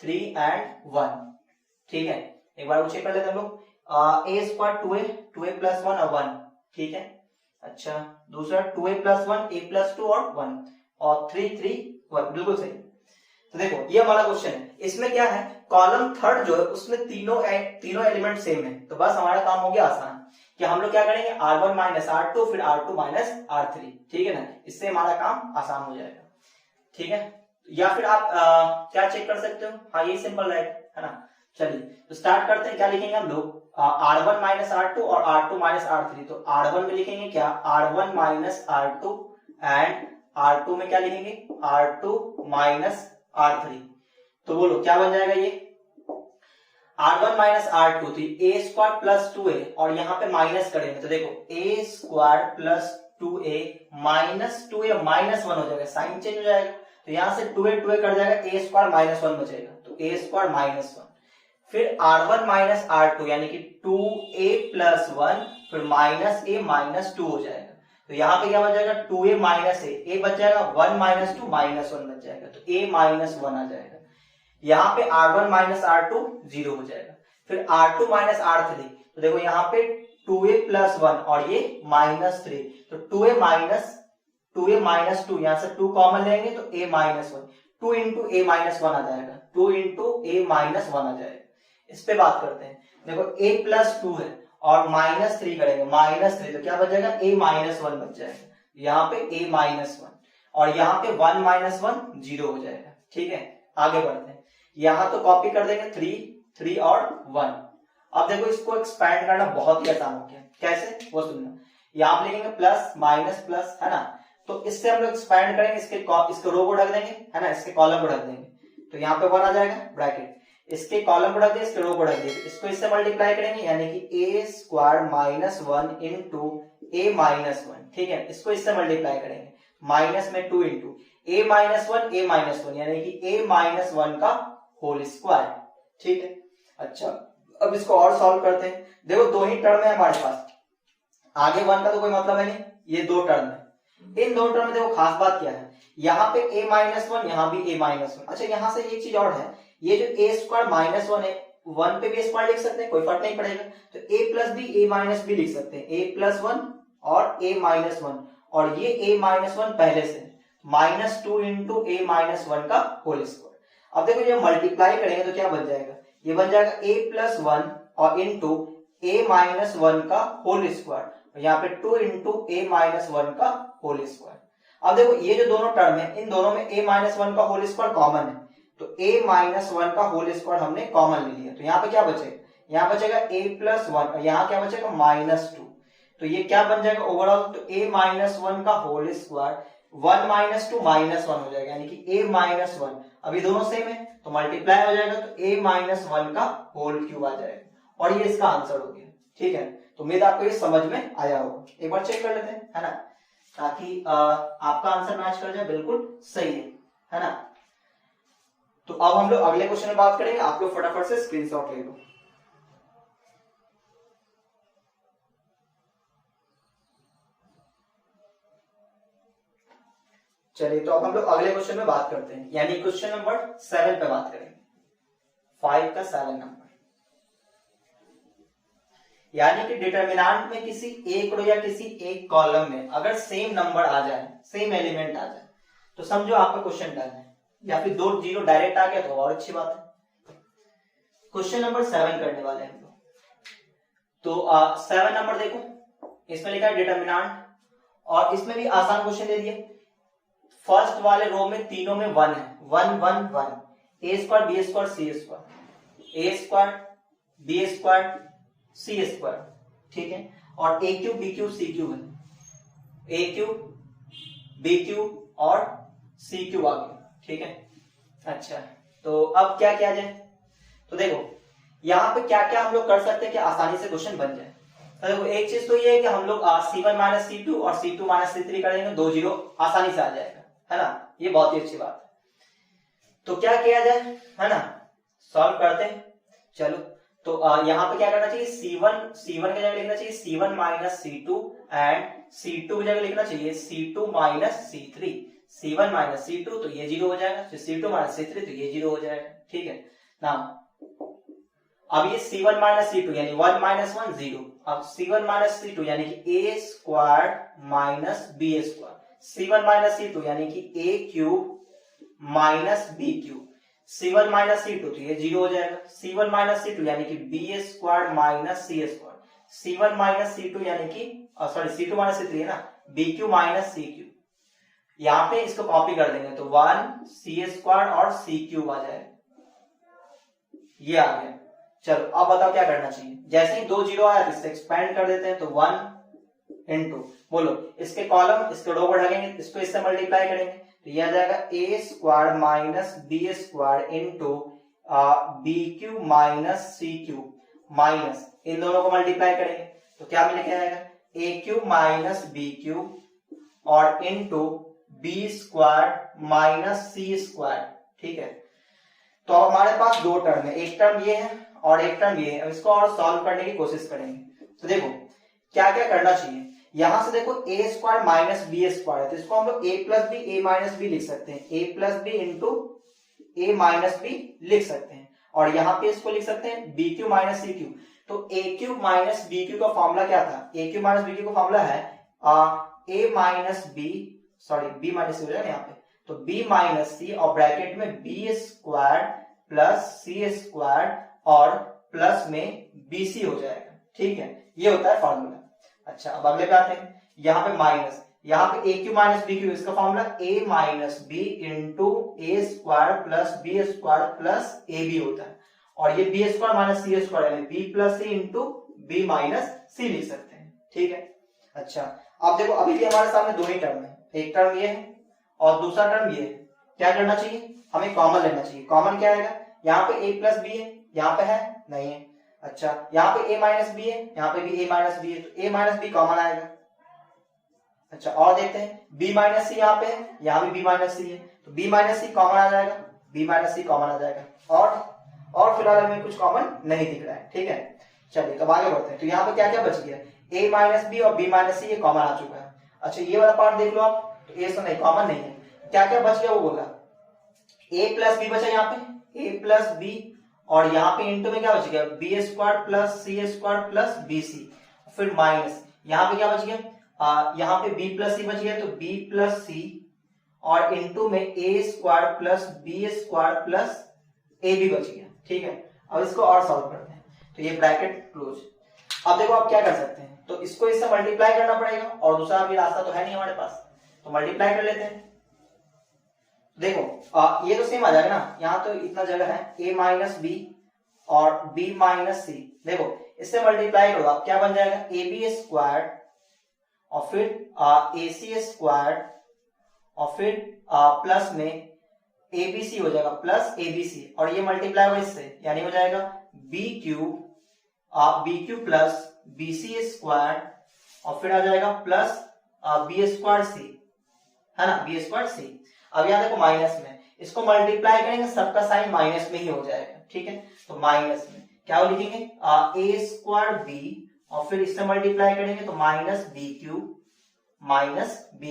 3 एंड 1, ठीक है। एक बार वो चेक कर लेते हैं हम लोग, a स्क्वायर 2a प्लस 1 और 1, ठीक है। अच्छा दूसरा 2a प्लस 1, a प्लस 2 और 1 और 3 3 1, बिल्कुल सही। तो देखो ये हमारा क्वेश्चन है, इसमें क्या है, कॉलम थर्ड जो है उसमें तीनों एलिमेंट सेम है, तो बस हमारा काम हो गया आसान कि हम लोग क्या करेंगे, R1 माइनस R2 फिर R2 माइनस R3, ठीक है ना, इससे हमारा काम आसान हो जाएगा, ठीक है। या फिर आप क्या चेक कर सकते हो, हाँ ये सिंपल है ना। चलिए तो स्टार्ट करते हैं, क्या लिखेंगे हम लोग, R1 माइनस R2 और R2 माइनस R3, तो R1 में लिखेंगे क्या, R1 minus R2 and R2 में क्या लिखेंगे, R2 माइनस R3, तो बोलो क्या बन जाएगा ये, R1 माइनस R2 थी ए स्क्वायर प्लस 2a और यहाँ पे माइनस करेंगे तो देखो A square plus 2a minus 2a minus 1 हो जाएगा, साइन चेंज हो जाएगा तो यहाँ से 2a कट जाएगा, ए स्क्वायर माइनस 1 बचेगा तो ए स्क्वायर माइनस 1। फिर R1 माइनस R2 यानी कि 2a प्लस 1 फिर माइनस a माइनस 2 हो जाएगा तो यहाँ पे क्या बच जाएगा 2a माइनस a बच जाएगा, 1 माइनस 2 माइनस 1 बच जाएगा तो a माइनस 1 आ जाएगा। यहाँ पे R1 माइनस R2 0 हो जाएगा। फिर R2 माइनस R3 तो देखो यहाँ पे 2a प्लस 1 और ये माइनस 3 तो 2a माइनस 2 यहाँ से 2 कॉमन लेंगे तो a minus 1, 2 into a minus 1 आ जाएगा, 2 इंटू a माइनस 1 आ जाएगा। इस पे बात करते हैं, देखो a प्लस 2 है और माइनस 3 करेंगे, माइनस 3 तो क्या बच जाएगा a माइनस 1 बच जाएगा, यहाँ पे a माइनस 1 और यहाँ पे 1 माइनस 1 0 हो जाएगा। ठीक है, आगे बढ़ते हैं, यहाँ तो कॉपी कर देंगे 3 और 1। अब देखो इसको एक्सपैंड करना बहुत ही आसान हो गया, कैसे वो सुनना, यहाँ पे लिखेंगे प्लस माइनस प्लस है ना, तो इससे हम लोग एक्सपैंड करेंगे, इसके रो को ढक देंगे है ना, इसके कॉलम को ढक देंगे तो यहाँ पे 1 आ जाएगा ब्रैकेट, इसके कॉलम को ढक दिया, इसके रो को ढक दिया, इसको इससे मल्टीप्लाई करेंगे यानी कि ए स्क्वायर माइनस 1 इंटू ए माइनस 1। ठीक है, इसको इससे मल्टीप्लाई करेंगे, माइनस में 2 इंटू ए माइनस 1 यानी कि ए माइनस 1 का होल स्क्वायर। ठीक है, अच्छा अब इसको और सॉल्व करते हैं। देखो दो ही टर्म है हमारे पास, आगे 1 का तो कोई मतलब है नहीं, ये 2 टर्म है। इन 2 टर्म में देखो खास बात क्या है, यहाँ पे a माइनस 1, यहाँ भी a माइनस 1। अच्छा यहाँ से एक चीज और है, ये जो a स्क्वायर माइनस 1 है, 1 पे भी स्क्वायर लिख सकते हैं, कोई फर्क नहीं पड़ेगा, तो a प्लस भी a माइनस भी लिख सकते हैं, a प्लस 1 और a माइनस 1 और ये a माइनस 1 पहले से माइनस 2 इंटू a माइनस 1 का होल स्क्वायर। अब देखो ये मल्टीप्लाई करेंगे तो क्या बन जाएगा, ये बन जाएगा a प्लस 1 और इंटू a माइनस 1 का होल स्क्वायर, यहाँ पे 2 इंटू a माइनस 1 का होल स्क्वायर। अब देखो ये जो दोनों टर्म है, इन दोनों में a माइनस 1 का होल स्क्वायर कॉमन है, तो a माइनस 1 का होल स्क्वायर हमने कॉमन ले लिया, तो यहाँ पे क्या बचेगा, यहाँ बचेगा a प्लस 1 और यहाँ क्या बचेगा माइनस 2, तो ये क्या बन जाएगा ओवरऑल, तो a माइनस 1 का होल स्क्वायर 1 माइनस 2 माइनस 1 हो जाएगा, यानी कि a माइनस 1, अभी दोनों सेम है तो मल्टीप्लाई हो जाएगा तो a माइनस 1 का होल क्यूब आ जाएगा और ये इसका आंसर हो गया। ठीक है, तो उम्मीद आपको ये समझ में आया होगा, एक बार चेक कर लेते हैं है ना, ताकि आपका आंसर मैच कर जाए, बिल्कुल सही है ना। तो अब हम लोग अगले क्वेश्चन में बात करेंगे, आप लोग फटाफट से स्क्रीनशॉट ले लो। चलिए तो अब हम लोग अगले क्वेश्चन में बात करते हैं, यानी क्वेश्चन नंबर 7 पे बात करेंगे, 5 का 7 नंबर, यानी कि डिटर्मिनेंट में किसी एक रो या किसी एक कॉलम में अगर सेम नंबर आ जाए, सेम एलिमेंट आ जाए, तो समझो आपका क्वेश्चन डन है, या फिर 2 जीरो डायरेक्ट आ गया तो और अच्छी बात है। क्वेश्चन नंबर 7 करने वाले हैं हम लोग, तो 7 नंबर देखो, इसमें लिखा है डिटर्मिनेंट और इसमें भी आसान क्वेश्चन दे दिया। फर्स्ट वाले रो में तीनों में 1 है, 1 1 1, ए स्क्वायर बी स्क्वायर सी स्क्वायर, ए स्क्वायर बी स्क्वायर सी स्क्वायर। ठीक है, और ए cube B cube C cube है, ए क्यूब बी क्यूब और सी क्यूब आ गया। ठीक है, अच्छा तो अब क्या किया जाए, तो देखो यहाँ पे क्या क्या हम लोग कर सकते हैं कि आसानी से क्वेश्चन बन जाए। तो देखो एक चीज तो ये है कि हम लोग C1 माइनस C2 और C2 माइनस C3 करेंगे, 2 जीरो आसानी से आ जाएगा है ना, ये बहुत ही अच्छी बात है। तो क्या किया जाए है ना, सॉल्व करते हैं। चलो तो यहाँ पे क्या करना चाहिए, C1 की जगह लिखना चाहिए C1 minus C2 and C2 की जगह लिखना चाहिए C2 minus C3, C1 minus C2 तो ये 0 हो जाएगा, फिर C2 माइनस C3 तो ये 0 हो जाएगा। ठीक है ना, अब ये C1 माइनस C2 यानी 1 माइनस 1 0, अब C1 माइनस C2 यानी कि a square minus b square, C1 minus C2 यानी कि a cube minus b cube, C1 minus C2 तो ये 0 हो जाएगा, C1 माइनस C2 यानी कि b square minus c square, C1 minus C2 यानी कि सॉरी C2 माइनस C3 है ना, b cube minus c cube, यहाँ पे इसको कॉपी कर देंगे तो 1 c स्क्वायर और c क्यूब आ जाएगा, ये आ गया। चलो अब बताओ क्या करना चाहिए, जैसे ही 2 जीरो आया तो इससे एक्सपेंड कर देते हैं, तो 1 इंटू बोलो इसके कॉलम इसके रो को ढकेंगे, इसको इससे मल्टीप्लाई करेंगे तो यह आ जाएगा a square minus b square into B cube minus C cube minus इन दोनों को मल्टीप्लाई करेंगे तो क्या मिल के आएगा A cube minus B cube और into B square minus C square. ठीक है, तो अब हमारे पास दो टर्म है, एक टर्म ये है और एक टर्म ये है। अब इसको और सॉल्व करने की कोशिश करेंगे। तो देखो क्या क्या करना चाहिए, यहां से देखो A square minus B square है तो इसको हम लोग ए प्लस बी ए माइनस बी लिख सकते हैं, ए प्लस बी इंटू ए माइनस बी लिख सकते हैं। और यहाँ पे इसको लिख सकते हैं B cube minus C cube. तो A cube minus B cube का फॉर्मूला क्या था, A cube minus B cube का फॉर्मूला है A minus B, sorry B minus C हो जाएगा यहाँ पे, तो बी माइनस सी और ब्रैकेट में बी स्क्वायर प्लस सी स्क्वायर और प्लस में बी सी हो जाएगा। ठीक है, ये होता है फॉर्मूला। अच्छा अब अगले पे आते हैं, यहाँ पे माइनस, यहाँ पे A cube minus B cube, इसका formula A minus B into A square plus B square plus A B होता है। और ये B square minus C square यानी B plus C into B minus C लिख सकते हैं। ठीक है, अच्छा अब देखो अभी भी हमारे सामने दो ही टर्म है, एक टर्म ये है और दूसरा टर्म ये है। क्या करना चाहिए, हमें कॉमन लेना चाहिए। कॉमन क्या आएगा, यहाँ पे a प्लस बी है, यहाँ पे है नहीं है। अच्छा यहाँ पे a माइनस बी है, यहाँ पे भी a माइनस बी है, तो a माइनस बी कॉमन आएगा। अच्छा और देखते हैं b माइनस सी यहाँ पे है, यहाँ भी b माइनस सी है, तो b माइनस सी कॉमन आ जाएगा, b माइनस सी कॉमन आ जाएगा। और फिलहाल हमें कुछ कॉमन नहीं दिख रहा है। ठीक है, चलिए अब आगे बढ़ते हैं। तो यहाँ पे क्या क्या बच गया, a माइनस बी और b माइनस सी ये कॉमन आ चुका है। अच्छा ये वाला पार्ट देख लो आप, तो a तो नहीं कॉमन नहीं है, क्या क्या बच गया वो बोला, a प्लस बी बचा यहाँ पे, a प्लस बी और यहाँ पे इंटू में क्या बच गया बी स्क्वायर प्लस सी स्क्वायर प्लस बी सी, फिर माइनस यहाँ पे क्या बच गया, यहाँ पे b प्लस सी बच गया तो b प्लस सी और इंटू में a square plus B square plus A B बच गया। ठीक है, अब इसको और सॉल्व करते हैं। तो ये ब्रैकेट क्लोज। अब देखो आप क्या कर सकते हैं, तो इसको इससे मल्टीप्लाई करना पड़ेगा और दूसरा अभी रास्ता तो है नहीं हमारे पास, तो मल्टीप्लाई कर लेते हैं। देखो ये तो सेम आ जाएगा ना, यहाँ तो इतना जगह है a माइनस बी और b माइनस सी। देखो इससे मल्टीप्लाई करो आप, क्या बन जाएगा ए बी स्क्वायर और फिर ए सी स्क्वायर और फिर प्लस में ए बी सी हो जाएगा प्लस ए बी सी और ये मल्टीप्लाई होगा इससे, यानी हो जाएगा B cube plus B C square और फिर आ जाएगा प्लस बी स्क्वायर सी, है ना, बी स्क्वायर सी। अब यहाँ देखो माइनस में इसको मल्टीप्लाई करेंगे, सबका साइन माइनस में ही हो जाएगा। ठीक है, तो माइनस में क्या हो लिखेंगे ए स्क्वायर बी और फिर इससे मल्टीप्लाई करेंगे तो माइनस बी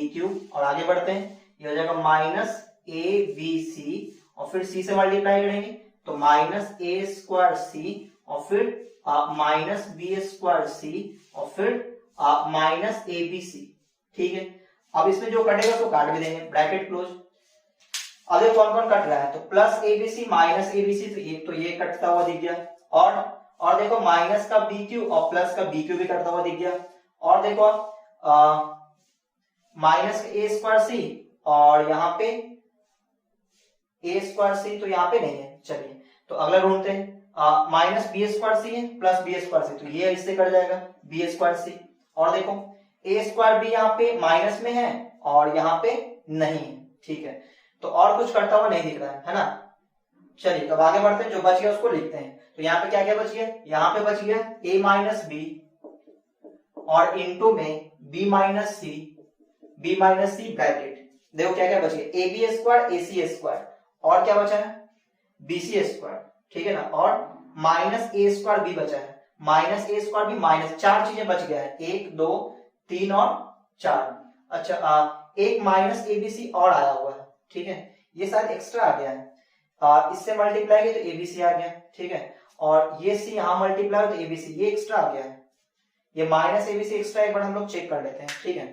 क्यूब और आगे बढ़ते हैं, ये हो जाएगा माइनस ए बी सी और फिर सी से मल्टीप्लाई करेंगे तो माइनस ए स्क्वायर सी और फिर माइनस बी स्क्वायर सी और फिर माइनस ए बी सी। ठीक है, अब इसमें जो कटेगा उसको काट भी देंगे, ब्रैकेट क्लोज। अब ये कौन कौन कट रहा है, तो प्लस एबीसी माइनस एबीसी, तो ये कटता हुआ दिख गया। और देखो माइनस का बी क्यू और प्लस का बी क्यू भी कटता हुआ दिख गया। और देखो माइनस का ए स्क्वायर सी और यहाँ पे ए स्क्वायर सी तो यहाँ पे नहीं है। चलिए तो अगला ढूंढते हैं, माइनस बी स्क्वायर सी है प्लस बी स्क्वायर सी, तो ये इससे कट जाएगा बी स्क्वायर सी। और देखो ए स्क्वायर बी यहाँ पे माइनस में है और यहाँ पे नहीं है। ठीक है, तो और कुछ करता हुआ नहीं दिख रहा है ना। चलिए तब आगे बढ़ते हैं, जो बच गया उसको लिखते हैं। तो यहाँ पे क्या क्या बच गया, यहाँ पे बच गया a माइनस बी और इंटू में b माइनस सी ब्रैकेट। देखो क्या क्या बच गया, A B square A C square और क्या बचा है बी सी स्क्वायर। ठीक है ना, और माइनस ए स्क्वायर बी बचा है, minus A square B minus, चार चीजें बच गया है, 1 2 3 और 4। अच्छा एक माइनस ए बी सी और आया हुआ है। ठीक है, ये शायद एक्स्ट्रा आ गया है, इससे मल्टीप्लाई किया तो एबीसी आ गया। ठीक है, और ये सी यहां मल्टीप्लाई तो एबीसी, ये एक्स्ट्रा आ गया है, ये माइनस एबीसी एक्स्ट्रा, एक बार हम लोग चेक कर लेते हैं। ठीक है,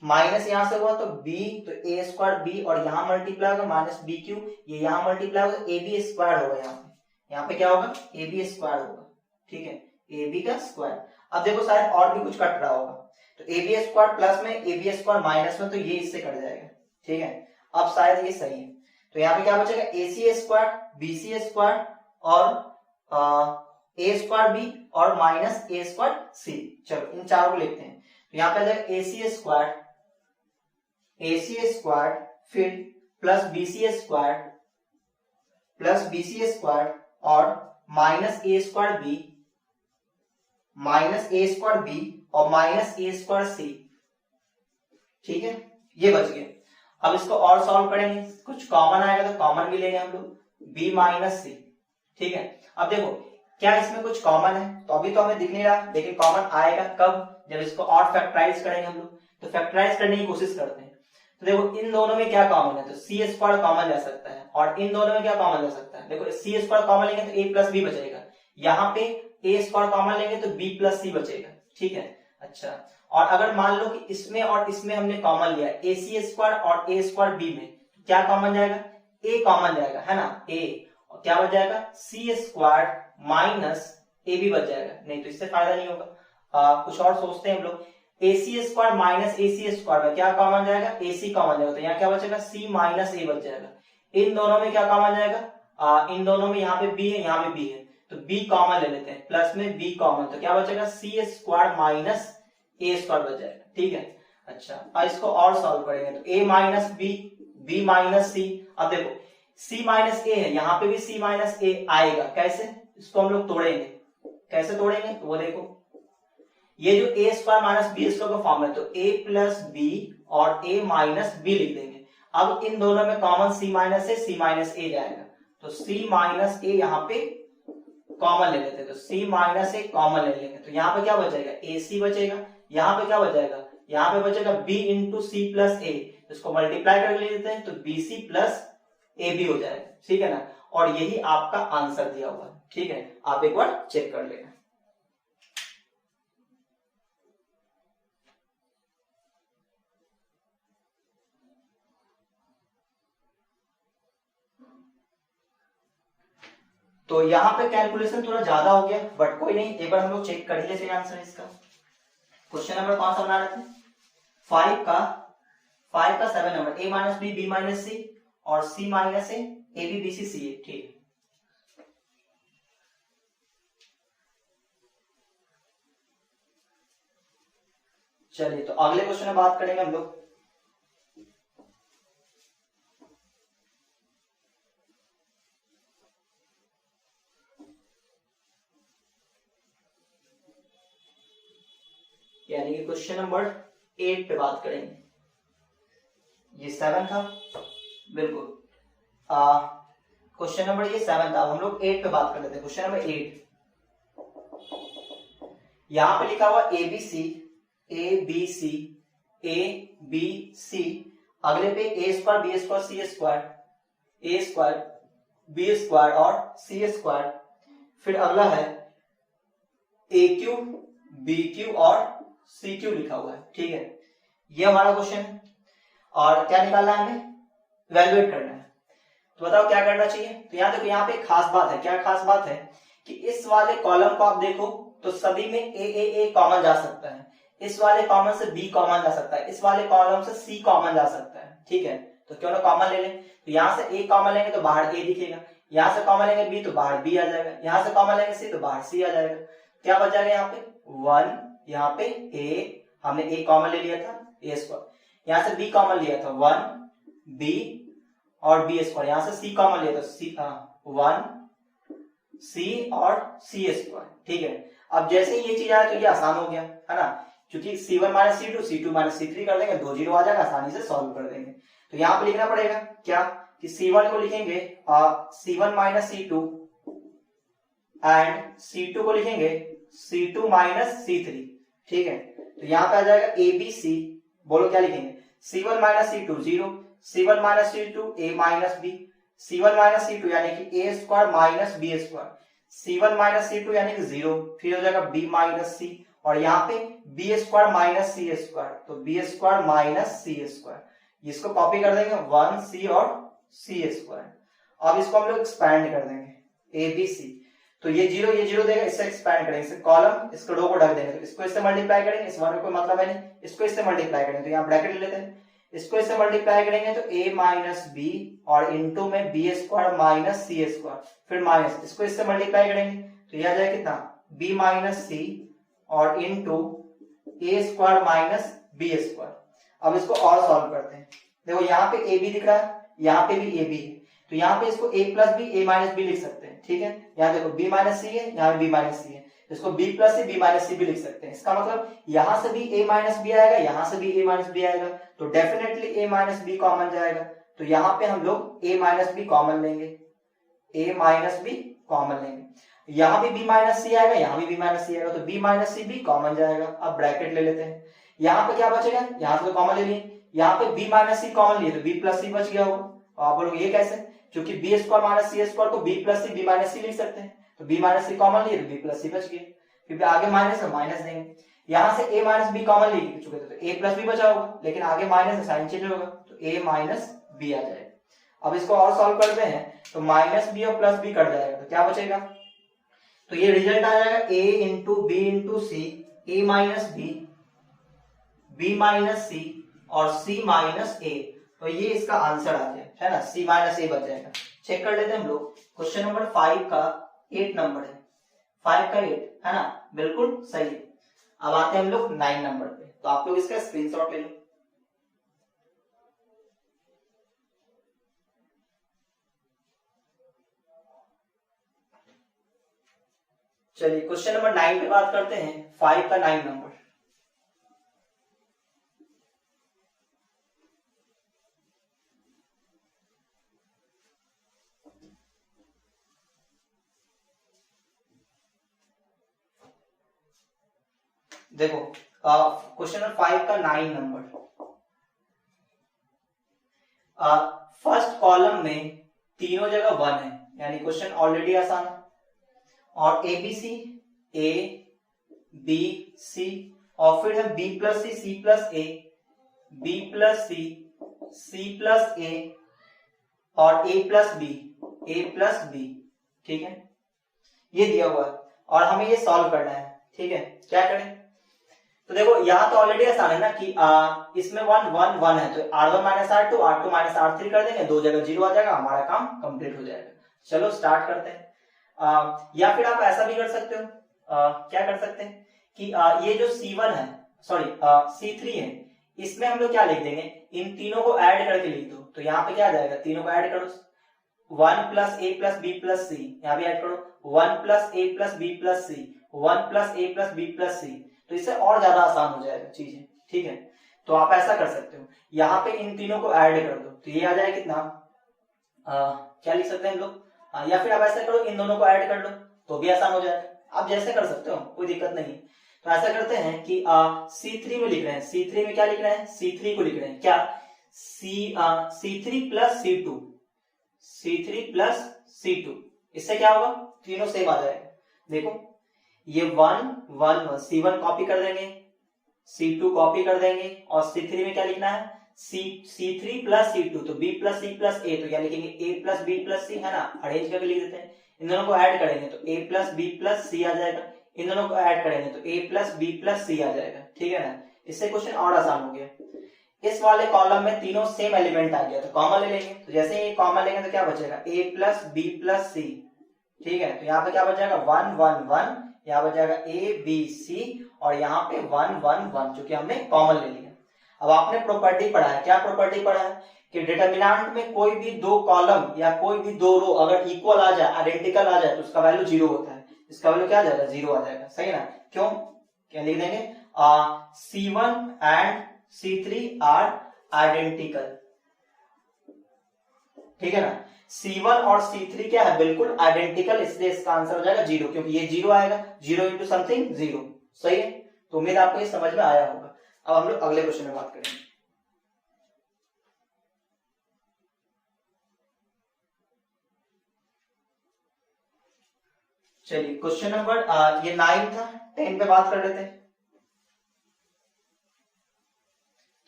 माइनस यहां से हुआ तो बी, तो ए स्क्वायर बी और यहां मल्टीप्लाई होगा माइनस बी क्यू, ये यहां मल्टीप्लाई होगा ए बी स्क्वायर होगा, यहाँ पे क्या होगा ए बी स्क्वायर होगा। ठीक है, ए बी का स्क्वायर। अब देखो शायद और भी कुछ कट रहा होगा, तो ए बी स्क्वायर प्लस में ए बी स्क्वायर माइनस में, तो ये इससे कट जाएगा। ठीक है, अब शायद ये सही है, तो यहाँ पे क्या बचेगा ए C square B C square और ए स्क्वायर बी और माइनस ए स्क्वायर सी। चलो इन चारों को लिखते हैं, तो यहाँ पे आ जाएगा ए सी स्क्वायर फिर plus B C square plus B C square और माइनस ए स्क्वायर बी और माइनस ए स्क्वायर सी। ठीक है, ये बच गए। अब इसको और सॉल्व करेंगे, कुछ कॉमन आएगा तो कॉमन भी लेंगे हम लोग, b माइनस सी। ठीक है, अब देखो क्या इसमें कुछ कॉमन है, तो अभी तो हमें दिख नहीं रहा, लेकिन कॉमन आएगा कब, जब इसको और फैक्टराइज करेंगे हम लोग। तो फैक्टराइज करने की कोशिश करते हैं। तो देखो इन दोनों में क्या कॉमन है, तो सी स्क्वायर कॉमन ले सकता है, और इन दोनों में क्या कॉमन ले सकता है, देखो सी स्क्वायर कॉमन लेंगे तो a प्लस बी बचेगा, यहाँ पे a स्क्वायर कॉमन लेंगे तो b प्लस सी बचेगा। ठीक है, अच्छा, और अगर मान लो कि इसमें और इसमें हमने कॉमन लिया ए सी स्क्वायर और ए स्क्वायर बी में, तो क्या कॉमन जाएगा, a कॉमन जाएगा, है ना, a, और क्या बच जाएगा सी स्क्वायर माइनस ए बी बच जाएगा। नहीं तो इससे फायदा नहीं होगा, कुछ और सोचते हैं हम लोग। ए C square minus A C square में क्या कॉमन जाएगा, ए सी कॉमन जाएगा, तो यहाँ क्या बचेगा सी माइनस ए बच जाएगा। इन दोनों में क्या कॉमन जाएगा, इन दोनों में यहाँ पे b है, यहाँ पे b है, तो b कॉमन ले लेते हैं, प्लस में b कॉमन, तो क्या बचेगा सी स्क्वायर माइनस ए स्क्वायर बच जाएगा। ठीक है, अच्छा, अब इसको और सॉल्व करेंगे तो a minus B, b minus C. अब देखो c माइनस ए है, यहाँ पे भी c माइनस ए आएगा, कैसे, इसको हम लोग तोड़ेंगे, कैसे तोड़ेंगे, तो वो देखो ये जो a square minus B square का फॉर्म है, तो a प्लस बी और a माइनस बी लिख देंगे। अब इन दोनों में कॉमन c माइनस है, c माइनस ए जाएगा, तो c माइनस ए यहाँ पे कॉमन ले लेते हैं, तो c माइनस ए कॉमन ले लेंगे, तो यहाँ पे क्या बचेगा ac बचेगा, यहाँ पे क्या बचेगा, यहाँ पे बचेगा b इंटू सी प्लस ए, इसको मल्टीप्लाई करके ले लेते हैं तो bc प्लस ए बी हो जाएगा। ठीक है ना, और यही आपका आंसर दिया हुआ है। ठीक है, आप एक बार चेक कर लेना। तो यहाँ पे कैलकुलेशन थोड़ा ज्यादा हो गया, बट कोई नहीं, एक बार हम लोग चेक कर ही लेते हैं आंसर इसका। क्वेश्चन नंबर कौन सा बना रहे थे, 5 का 7 नंबर, a minus B, B minus C और c minus A B B C C A. ठीक, चलिए तो अगले क्वेश्चन में बात करेंगे हम लोग। यानी कि क्वेश्चन नंबर 8 पे बात करेंगे। ये 7 था, बिल्कुल, क्वेश्चन नंबर ये 7 था, हम लोग 8 पे बात कर लेते हैं। क्वेश्चन नंबर 8, यहां पे लिखा हुआ ए बी सी, अगले पे ए स्क्वायर बी स्क्वायर सी स्क्वायर, ए स्क्वायर बी स्क्वायर और सी स्क्वायर, फिर अगला है ए क्यू बी क्यू और सी क्यू लिखा हुआ है। ठीक है, ये हमारा क्वेश्चन है, और क्या निकालना है, हमें इवैल्यूएट करना है। तो बताओ क्या करना चाहिए। तो यहाँ देखो, यहाँ पे एक खास बात है, क्या खास बात है कि इस वाले कॉलम को आप देखो तो सभी में ए कॉमन जा सकता है, इस वाले कॉमन से बी कॉमन जा सकता है, इस वाले कॉलम से सी कॉमन जा सकता है। ठीक है, तो क्यों ना कॉमन ले लें। तो यहाँ से ए कॉमन लेंगे तो बाहर ए दिखेगा, यहाँ से कॉमन लेंगे बी तो बाहर बी आ जाएगा, यहाँ से कॉमन लेंगे सी तो बाहर सी आ जाएगा। क्या बच जाएगा यहाँ पे 1, यहाँ पे ए, हमने ए कॉमन ले लिया था ए स्क्वायर, यहाँ से बी कॉमन लिया था 1 बी और बी स्क्वायर, यहाँ से सी कॉमन लिया था सी 1 सी और सी स्क्वायर। ठीक है, अब जैसे ही ये चीज आया तो ये आसान हो गया, है ना, क्योंकि C1 minus C2 C2 minus C3 कर देंगे, 2 जीरो आ जाएगा, आसानी से सॉल्व कर देंगे। तो यहाँ पे लिखना पड़ेगा क्या कि C1 को लिखेंगे C1 minus C2 and C2 को लिखेंगे C2 माइनस C3। ठीक है, तो यहाँ पे आ जाएगा ABC, बोलो क्या लिखेंगे, C1 minus C2 0, C1 minus C2 A minus B, C1 minus C2 यानी कि A square minus B square, C1 minus C2 यानी कि 0, फिर हो जाएगा B माइनस C, और यहाँ पे B square minus C square, तो B square minus C square, इसको कॉपी कर देंगे 1C और C स्क्वायर। अब इसको हम लोग एक्सपैंड कर देंगे ABC, तो ये जीरो देगा, इससे एक्सपैंड करेंगे, इससे कॉलम इसको रो को ढक देंगे, तो इसको इससे मल्टीप्लाई करेंगे, इस वन में कोई मतलब है नहीं, इसको इससे मल्टीप्लाई करेंगे, तो यहाँ ब्रैकेट ले लेते हैं, इसको इससे मल्टीप्लाई करेंगे तो a माइनस बी और इंटू में B square minus C square, फिर माइनस, इसको इससे मल्टीप्लाई करेंगे तो यह आ जाएगा कितना b माइनस सी और into A square minus B square. अब इसको और सॉल्व करते हैं, देखो यहाँ पे ए बी दिख रहा है, यहाँ पे भी ए बी है, तो यहाँ पे इसको a plus B a minus B लिख सकते हैं, ठीक है। यहाँ देखो b माइनस सी है, यहाँ b माइनस सी है, इसको b प्लस से b माइनस सी भी लिख सकते हैं। इसका मतलब यहाँ से भी a माइनस बी आएगा, यहाँ से भी a माइनस बी आएगा, तो definitely a minus B common जाएगा। तो यहाँ पे हम लोग a माइनस बी कॉमन लेंगे, a माइनस बी कॉमन लेंगे। यहाँ भी b माइनस सी आएगा, यहाँ भी b माइनस सी आएगा, तो b माइनस सी भी कॉमन जाएगा। अब ब्रैकेट ले लेते हैं, यहाँ पे क्या बचेगा, यहाँ से तो कॉमन ले लिए, यहाँ पे b माइनस सी कॉमन लिए तो b प्लस सी बच गया होगा। आप बोलोगे ये कैसे, क्योंकि b square minus C square को b प्लस सी b माइनस सी लिख सकते हैं, तो b माइनस सी कॉमन लिए तो b प्लस सी बच गया, फिर आगे माइनस है माइनस देंगे। यहाँ से a माइनस बी कॉमन ले चुके थे तो a प्लस बी बचा होगा, लेकिन आगे माइनस है साइन चेंज होगा तो a माइनस बी आ जाएगा। अब इसको और सॉल्व करते हैं तो माइनस बी और प्लस बी कट जाएगा तो क्या बचेगा, तो ये रिजल्ट आ जाएगा a into B into C, a minus B, b minus C और c माइनस a। तो ये इसका आंसर आ गया है ना, c माइनस a बच जाएगा। चेक कर लेते हैं हम लोग, क्वेश्चन नंबर 5 का 8 नंबर है, 5 का 8 है ना, बिल्कुल सही है। अब आते हैं हम लोग 9 नंबर पे, तो आप लोग इसका स्क्रीनशॉट ले लो। चलिए क्वेश्चन नंबर 9 पे बात करते हैं, 5 का 9 नंबर। देखो क्वेश्चन नंबर 5 का 9 नंबर, फर्स्ट कॉलम में तीनों जगह 1 है, यानी क्वेश्चन ऑलरेडी आसान है। और ABC A B C और फिर है B plus C plus A, B plus C plus A और A प्लस B, ठीक है, ये दिया हुआ है और हमें ये सॉल्व करना है, ठीक है। क्या करें, तो देखो यहाँ तो ऑलरेडी आसान है ना कि इसमें 1 1 1 है, तो R1 minus R2 R2 minus R3 कर देंगे, दो जगह 0 आ जाएगा, हमारा काम कंप्लीट हो जाएगा। चलो स्टार्ट करते हैं। या फिर आप ऐसा भी कर सकते हो, क्या कर सकते हैं कि ये जो C1 है, सॉरी C3 है, इसमें हम लोग क्या लिख देंगे, इन तीनों को ऐड करके लिख दो। तो यहाँ पे क्या आ जाएगा, तीनों को ऐड करो, 1 प्लस ए प्लस बी प्लस सी, यहाँ भी ऐड करो 1 प्लस ए प्लस बी प्लस सी, 1 प्लस ए प्लस बी प्लस सी, तो इससे और ज्यादा आसान हो जाएगा चीजें, ठीक है। तो आप ऐसा कर सकते हो, यहाँ पे इन तीनों को ऐड कर दो, तो ये आ जाए कितना, क्या लिख सकते हैं हम लोग, या फिर आप ऐसा करो इन दोनों को ऐड कर लो तो भी आसान हो जाएगा। आप जैसे कर सकते हो, कोई दिक्कत नहीं। तो ऐसा करते हैं कि C3 में लिख रहे हैं, C3 में क्या लिख रहे हैं, C3 को लिख रहे हैं क्या, C3 plus C2, C3 plus C2, इससे क्या होगा, तीनों सेम आ जाएगा। देखो ये 1 1 1, C1 कॉपी कर देंगे, C2 कॉपी कर देंगे और C3 में क्या लिखना है, C3 प्लस C2, तो B plus C plus A, तो क्या लिखेंगे A plus B plus C, है ना, अरेंज करके लिख देते हैं। इन दोनों को ऐड करेंगे तो A plus B plus C आ जाएगा, इन दोनों को ऐड करेंगे तो A plus B plus C आ जाएगा, ठीक है ना। इससे क्वेश्चन और आसान हो गया। इस वाले कॉलम में तीनों सेम एलिमेंट आ गया तो कॉमन ले लेंगे, तो जैसे ही कॉमन लेंगे तो क्या बचेगा, A plus B plus C, ठीक है। तो यहाँ पे क्या बच जाएगा, 1 1 1, यहाँ बच जाएगा A B C और यहाँ पे 1 1 1, जो कि हमने कॉमन ले लिया। अब आपने प्रॉपर्टी पढ़ा है, क्या प्रॉपर्टी पढ़ा है कि डिटरमिनेंट में कोई भी दो कॉलम या कोई भी दो रो अगर इक्वल आ जाए, आइडेंटिकल आ जाए, तो उसका वैल्यू 0 होता है, इसका वैल्यू क्या आ जाएगा, 0 आ जाएगा, सही ना। क्यों, क्या लिख देंगे, C1 and C3 are identical, ठीक है ना। C1 और C3 क्या है, बिल्कुल आइडेंटिकल, इसलिए इसका आंसर हो जाएगा 0, क्योंकि ये 0 आएगा, 0 इंटू समथिंग 0, सही है। तो उम्मीद आपको ये समझ में आया होगा। अब हम लोग अगले क्वेश्चन में बात करेंगे। चलिए क्वेश्चन नंबर ये 9 था, 10 पे बात कर लेते हैं।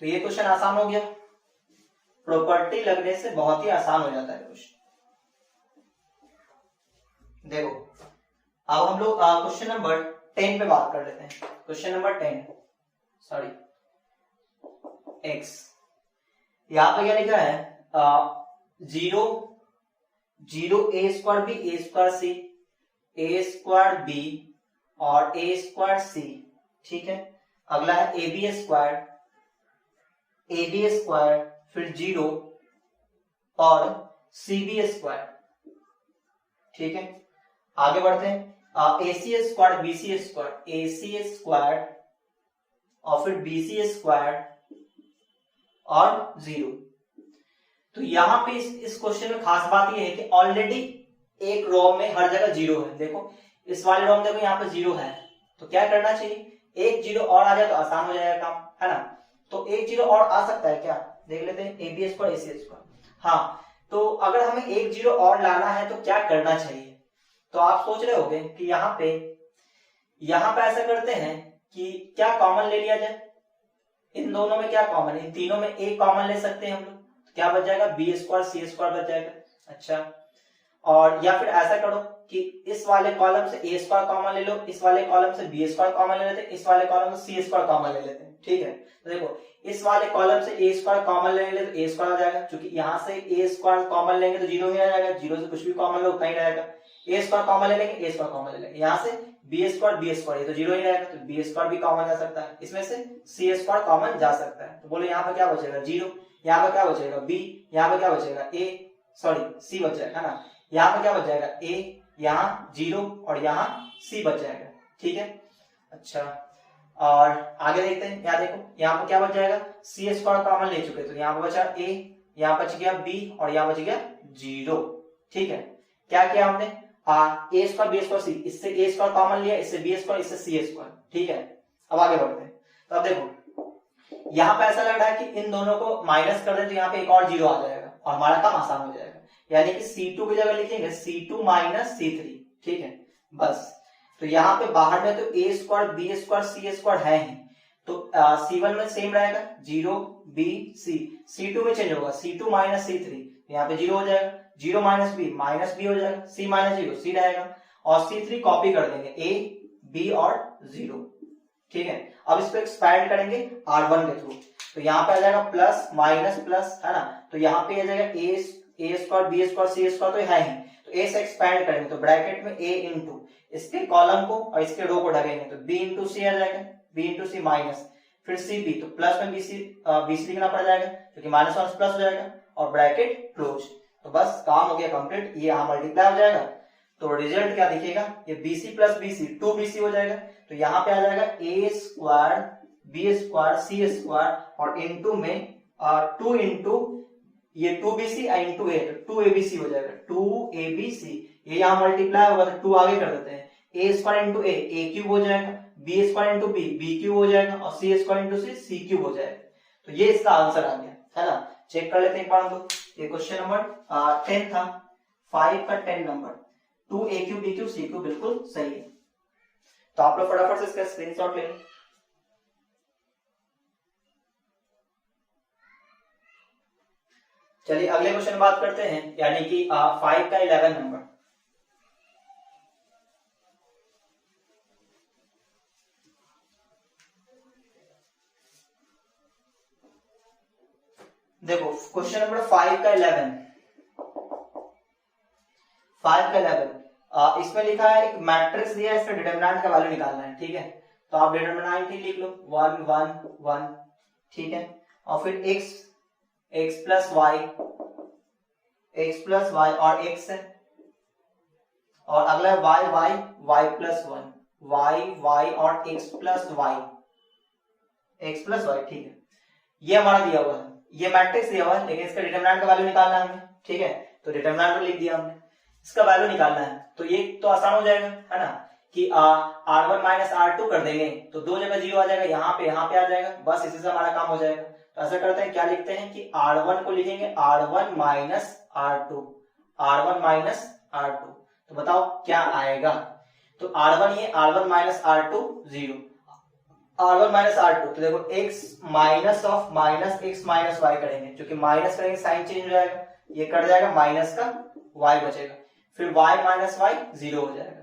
तो ये क्वेश्चन आसान हो गया, प्रॉपर्टी लगने से बहुत ही आसान हो जाता है क्वेश्चन। देखो अब हम लोग क्वेश्चन नंबर 10 पे बात कर लेते हैं। क्वेश्चन नंबर 10, सॉरी x, यहां पे क्या लिखा है, 0 0 a square b a square c, a square b और a स्क्वायर c, ठीक है। अगला है ab स्क्वायर फिर 0 और CB स्क्वायर, ठीक है। आगे बढ़ते हैं, AC square BC square, AC square और फिर BC स्क्वायर और 0। तो यहां पे इस क्वेश्चन में खास बात ये है कि ऑलरेडी एक रो में हर जगह 0 है। देखो इस वाले रो में देखो यहाँ पे 0 है, तो क्या करना चाहिए, एक 0 और आ जाए तो आसान हो जाएगा काम, है ना। तो एक 0 और आ सकता है क्या, देख लेते हैं, AB स्क्वायर AC स्क्वायर। हाँ, तो अगर हमें एक 0 और लाना है तो क्या करना चाहिए। तो आप सोच रहे होंगे कि यहाँ पे ऐसा करते हैं कि क्या कॉमन ले लिया जाए, इन दोनों में क्या कॉमन है, इन तीनों में एक कॉमन ले सकते हैं हम लोग, तो क्या बच जाएगा, B स्क्वायर C स्क्वायर बच जाएगा। अच्छा, और या फिर ऐसा करो कि इस वाले कॉलम से A स्क्वायर कॉमन ले लो, इस वाले कॉलम से B स्क्वायर कॉमन ले लेते हैं, इस वाले कॉलम से C स्क्वायर कॉमन ले लेते हैं, ठीक है। तो देखो इस वाले कॉलम से A स्क्वायर कॉमन लेंगे तो A स्क्वायर आ जाएगा, क्योंकि यहाँ से A स्क्वायर कॉमन लेंगे तो 0 ही आ जाएगा, 0 से कुछ भी कॉमन लो उतना ही रहेगा। A स्क्वायर कॉमन ले लेंगे, A स्क्वायर कॉमन ले लेंगे, यहाँ से B स्क्वायर B स्क्वायर, ये तो 0 ही रहेगा, तो B स्क्वायर भी कॉमन जा सकता है, इसमें से C स्क्वायर कॉमन जा सकता है। तो बोलो यहाँ पे क्या बचेगा, 0, यहाँ पे क्या बचेगा, B, यहाँ पे क्या बचेगा, C बच जाएगा, है ना। यहाँ पे क्या बच जाएगा, A, यहाँ 0 और यहाँ C बच जाएगा, ठीक है। अच्छा, और आगे देखते हैं, यहाँ देखो यहाँ पे क्या बच जाएगा, C स्क्वायर कॉमन ले चुके, तो यहाँ पे बचा A, यहाँ बच गया B और यहाँ बच गया 0, ठीक है। क्या किया हमने, A square B square C, इससे A स्क्वायर कॉमन लिया, इससे B स्क्वायर, इससे C स्क्वायर, ठीक है। अब आगे बढ़ते हैं, तो अब देखो यहाँ पे ऐसा लग रहा है कि इन दोनों को माइनस कर दें तो यहाँ पे एक और 0 आ जाएगा और हमारा काम आसान हो जाएगा, यानी कि C2 की जगह लिखेंगे C2 माइनस C3, ठीक है, बस। तो यहाँ पे बाहर में तो A square B square C square है ही, तो C1 में सेम रहेगा 0 B C, C2 में चेंज होगा C2 माइनस C3, यहाँ पे 0 हो जाएगा, 0 माइनस B हो जाएगा, C माइनस 0 C रहेगा, और C3 कॉपी कर देंगे A B और 0, ठीक है। अब इसको एक्सपैंड करेंगे R1 के थ्रू, तो यहाँ पे आ जाएगा प्लस माइनस प्लस, है ना। तो यहाँ पे आ जाएगा A square B square C square तो है ही, तो A से एक्सपैंड करेंगे तो ब्रैकेट में A इंटू इसके कॉलम को और इसके रो को ढकेंगे तो B इंटू C आ जाएगा, B इंटू C माइनस फिर CB, तो प्लस में BC लिखना पड़ जाएगा क्योंकि माइनस माइनस प्लस हो जाएगा और ब्रैकेट क्लोज। तो बस काम हो गया कंप्लीट, ये यहाँ मल्टीप्लाई हो जाएगा, तो रिजल्ट क्या दिखेगा, ये BC प्लस BC 2BC हो जाएगा। तो यहाँ पे आ जाएगा A square B square C square और इंटू में 2 इंटू ये 2BC इंटू A, 2ABC हो जाएगा, 2ABC, ये यहाँ मल्टीप्लाई होगा तो 2 आगे कर देते हैं, A square into A cube हो जाएगा, B square into B cube हो जाएगा और C square into C cube हो जाएगा। तो ये इसका आंसर आ गया, है ना। चेक कर लेते हैं एक बार हम लोग, ये क्वेश्चन नंबर 10 था, 5 का 10 number, 2A cube B cube C cube बिल्कुल सही है। तो आप लोग फटाफट से इसका स्क्रीनशॉट ले लें। चलिए अगले क्वेश्चन बात करते हैं, यानी कि 5 का 11 नंबर। देखो क्वेश्चन नंबर 5 का 11, इसमें लिखा है एक मैट्रिक्स दिया है, इसका डिटरमिनेंट का वैल्यू निकालना है, ठीक है। तो आप डिटरमिनेंट ही लिख लो 1 1 1, ठीक है, और फिर x प्लस y और x है, और अगला है y प्लस 1, y और x प्लस y, ठीक है। ये हमारा दिया हुआ है, ये मैट्रिक्स दिया हुआ है, लेकिन इसका डिटरमिनेंट का वैल्यू निकालना है हमें, ठीक है। तो डिटरमिनेंट लिख दिया हमने, इसका वैल्यू निकालना है, तो ये तो आसान हो जाएगा, है ना, कि R1 माइनस R2 कर देंगे तो दो जगह 0 आ जाएगा, यहाँ पे आ जाएगा, बस इसी से हमारा काम हो जाएगा। तो ऐसा करते हैं, क्या लिखते हैं कि R1 को लिखेंगे R1 माइनस R2, तो बताओ क्या आएगा। तो R1 ये R1 minus R2 0, R1 minus R2, तो देखो x minus of minus x minus y करेंगे, क्योंकि माइनस करेंगे साइन चेंज हो जाएगा, ये कट जाएगा, माइनस का y बचेगा, फिर y माइनस y 0 हो जाएगा,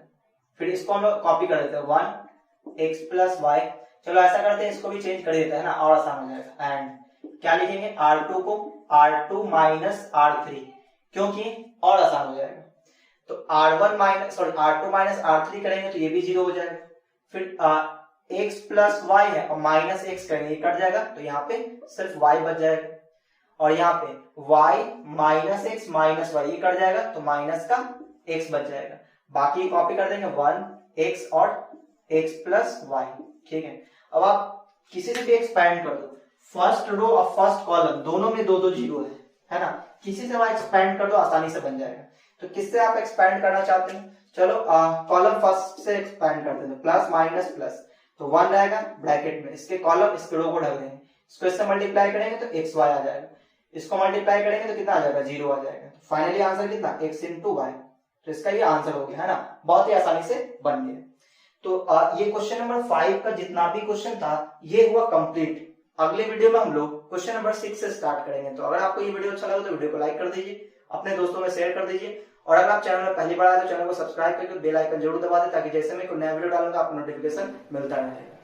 फिर इसको हम लोग कॉपी कर देते हैं 1 x प्लस y। चलो ऐसा करते हैं, इसको भी चेंज कर देते हैं ना, और आसान हो जाएगा। एंड क्या लिखेंगे, R2 को R2 माइनस R3, क्योंकि और आसान हो जाएगा। तो R2 माइनस R3 करेंगे तो ये भी 0 हो जाएगा, फिर x प्लस y है और माइनस x करेंगे, ये कट जाएगा, तो यहाँ पे सिर्फ y बच जाएगा, और यहाँ पे y minus X minus Y, ये कट जाएगा तो माइनस का x बच जाएगा, बाकी कॉपी कर देंगे 1x और x प्लस वाई। ठीक है, अब आप किसी से भी एक्सपैंड कर दो, फर्स्ट रो और फर्स्ट कॉलम दोनों में दो दो जीरो है ना, किसी से वहां एक्सपैंड कर दो आसानी से बन जाएगा। तो किससे आप एक्सपैंड करना चाहते हैं, चलो कॉलम फर्स्ट से एक्सपैंड करते हैं, प्लस माइनस प्लस तो 1 रहेगा ब्रैकेट में, इसके कॉलम इसके रो को ढक देंगे, इसको इससे मल्टीप्लाई करेंगे तो एक्स वाई आ जाएगा, इसको मल्टीप्लाई करेंगे तो कितना आ जाएगा 0 आ जाएगा। तो फाइनली आंसर कितना x इंटू वाई, तो इसका ये आंसर हो गया है ना, बहुत ही आसानी से बन गया। तो ये क्वेश्चन नंबर 5 का जितना भी क्वेश्चन था ये हुआ कंप्लीट। अगले वीडियो में हम लोग क्वेश्चन नंबर 6 से स्टार्ट करेंगे। तो अगर आपको ये वीडियो अच्छा लगा तो वीडियो को लाइक कर दीजिए, अपने दोस्तों में शेयर कर दीजिए, और अगर आप चैनल में पहली बार आए तो चैनल को सब्सक्राइब करके बेल आइकन जरूर दबा दें, ताकि जैसे मैं कोई नया वीडियो डालूंगा आपको नोटिफिकेशन मिलता रहेगा।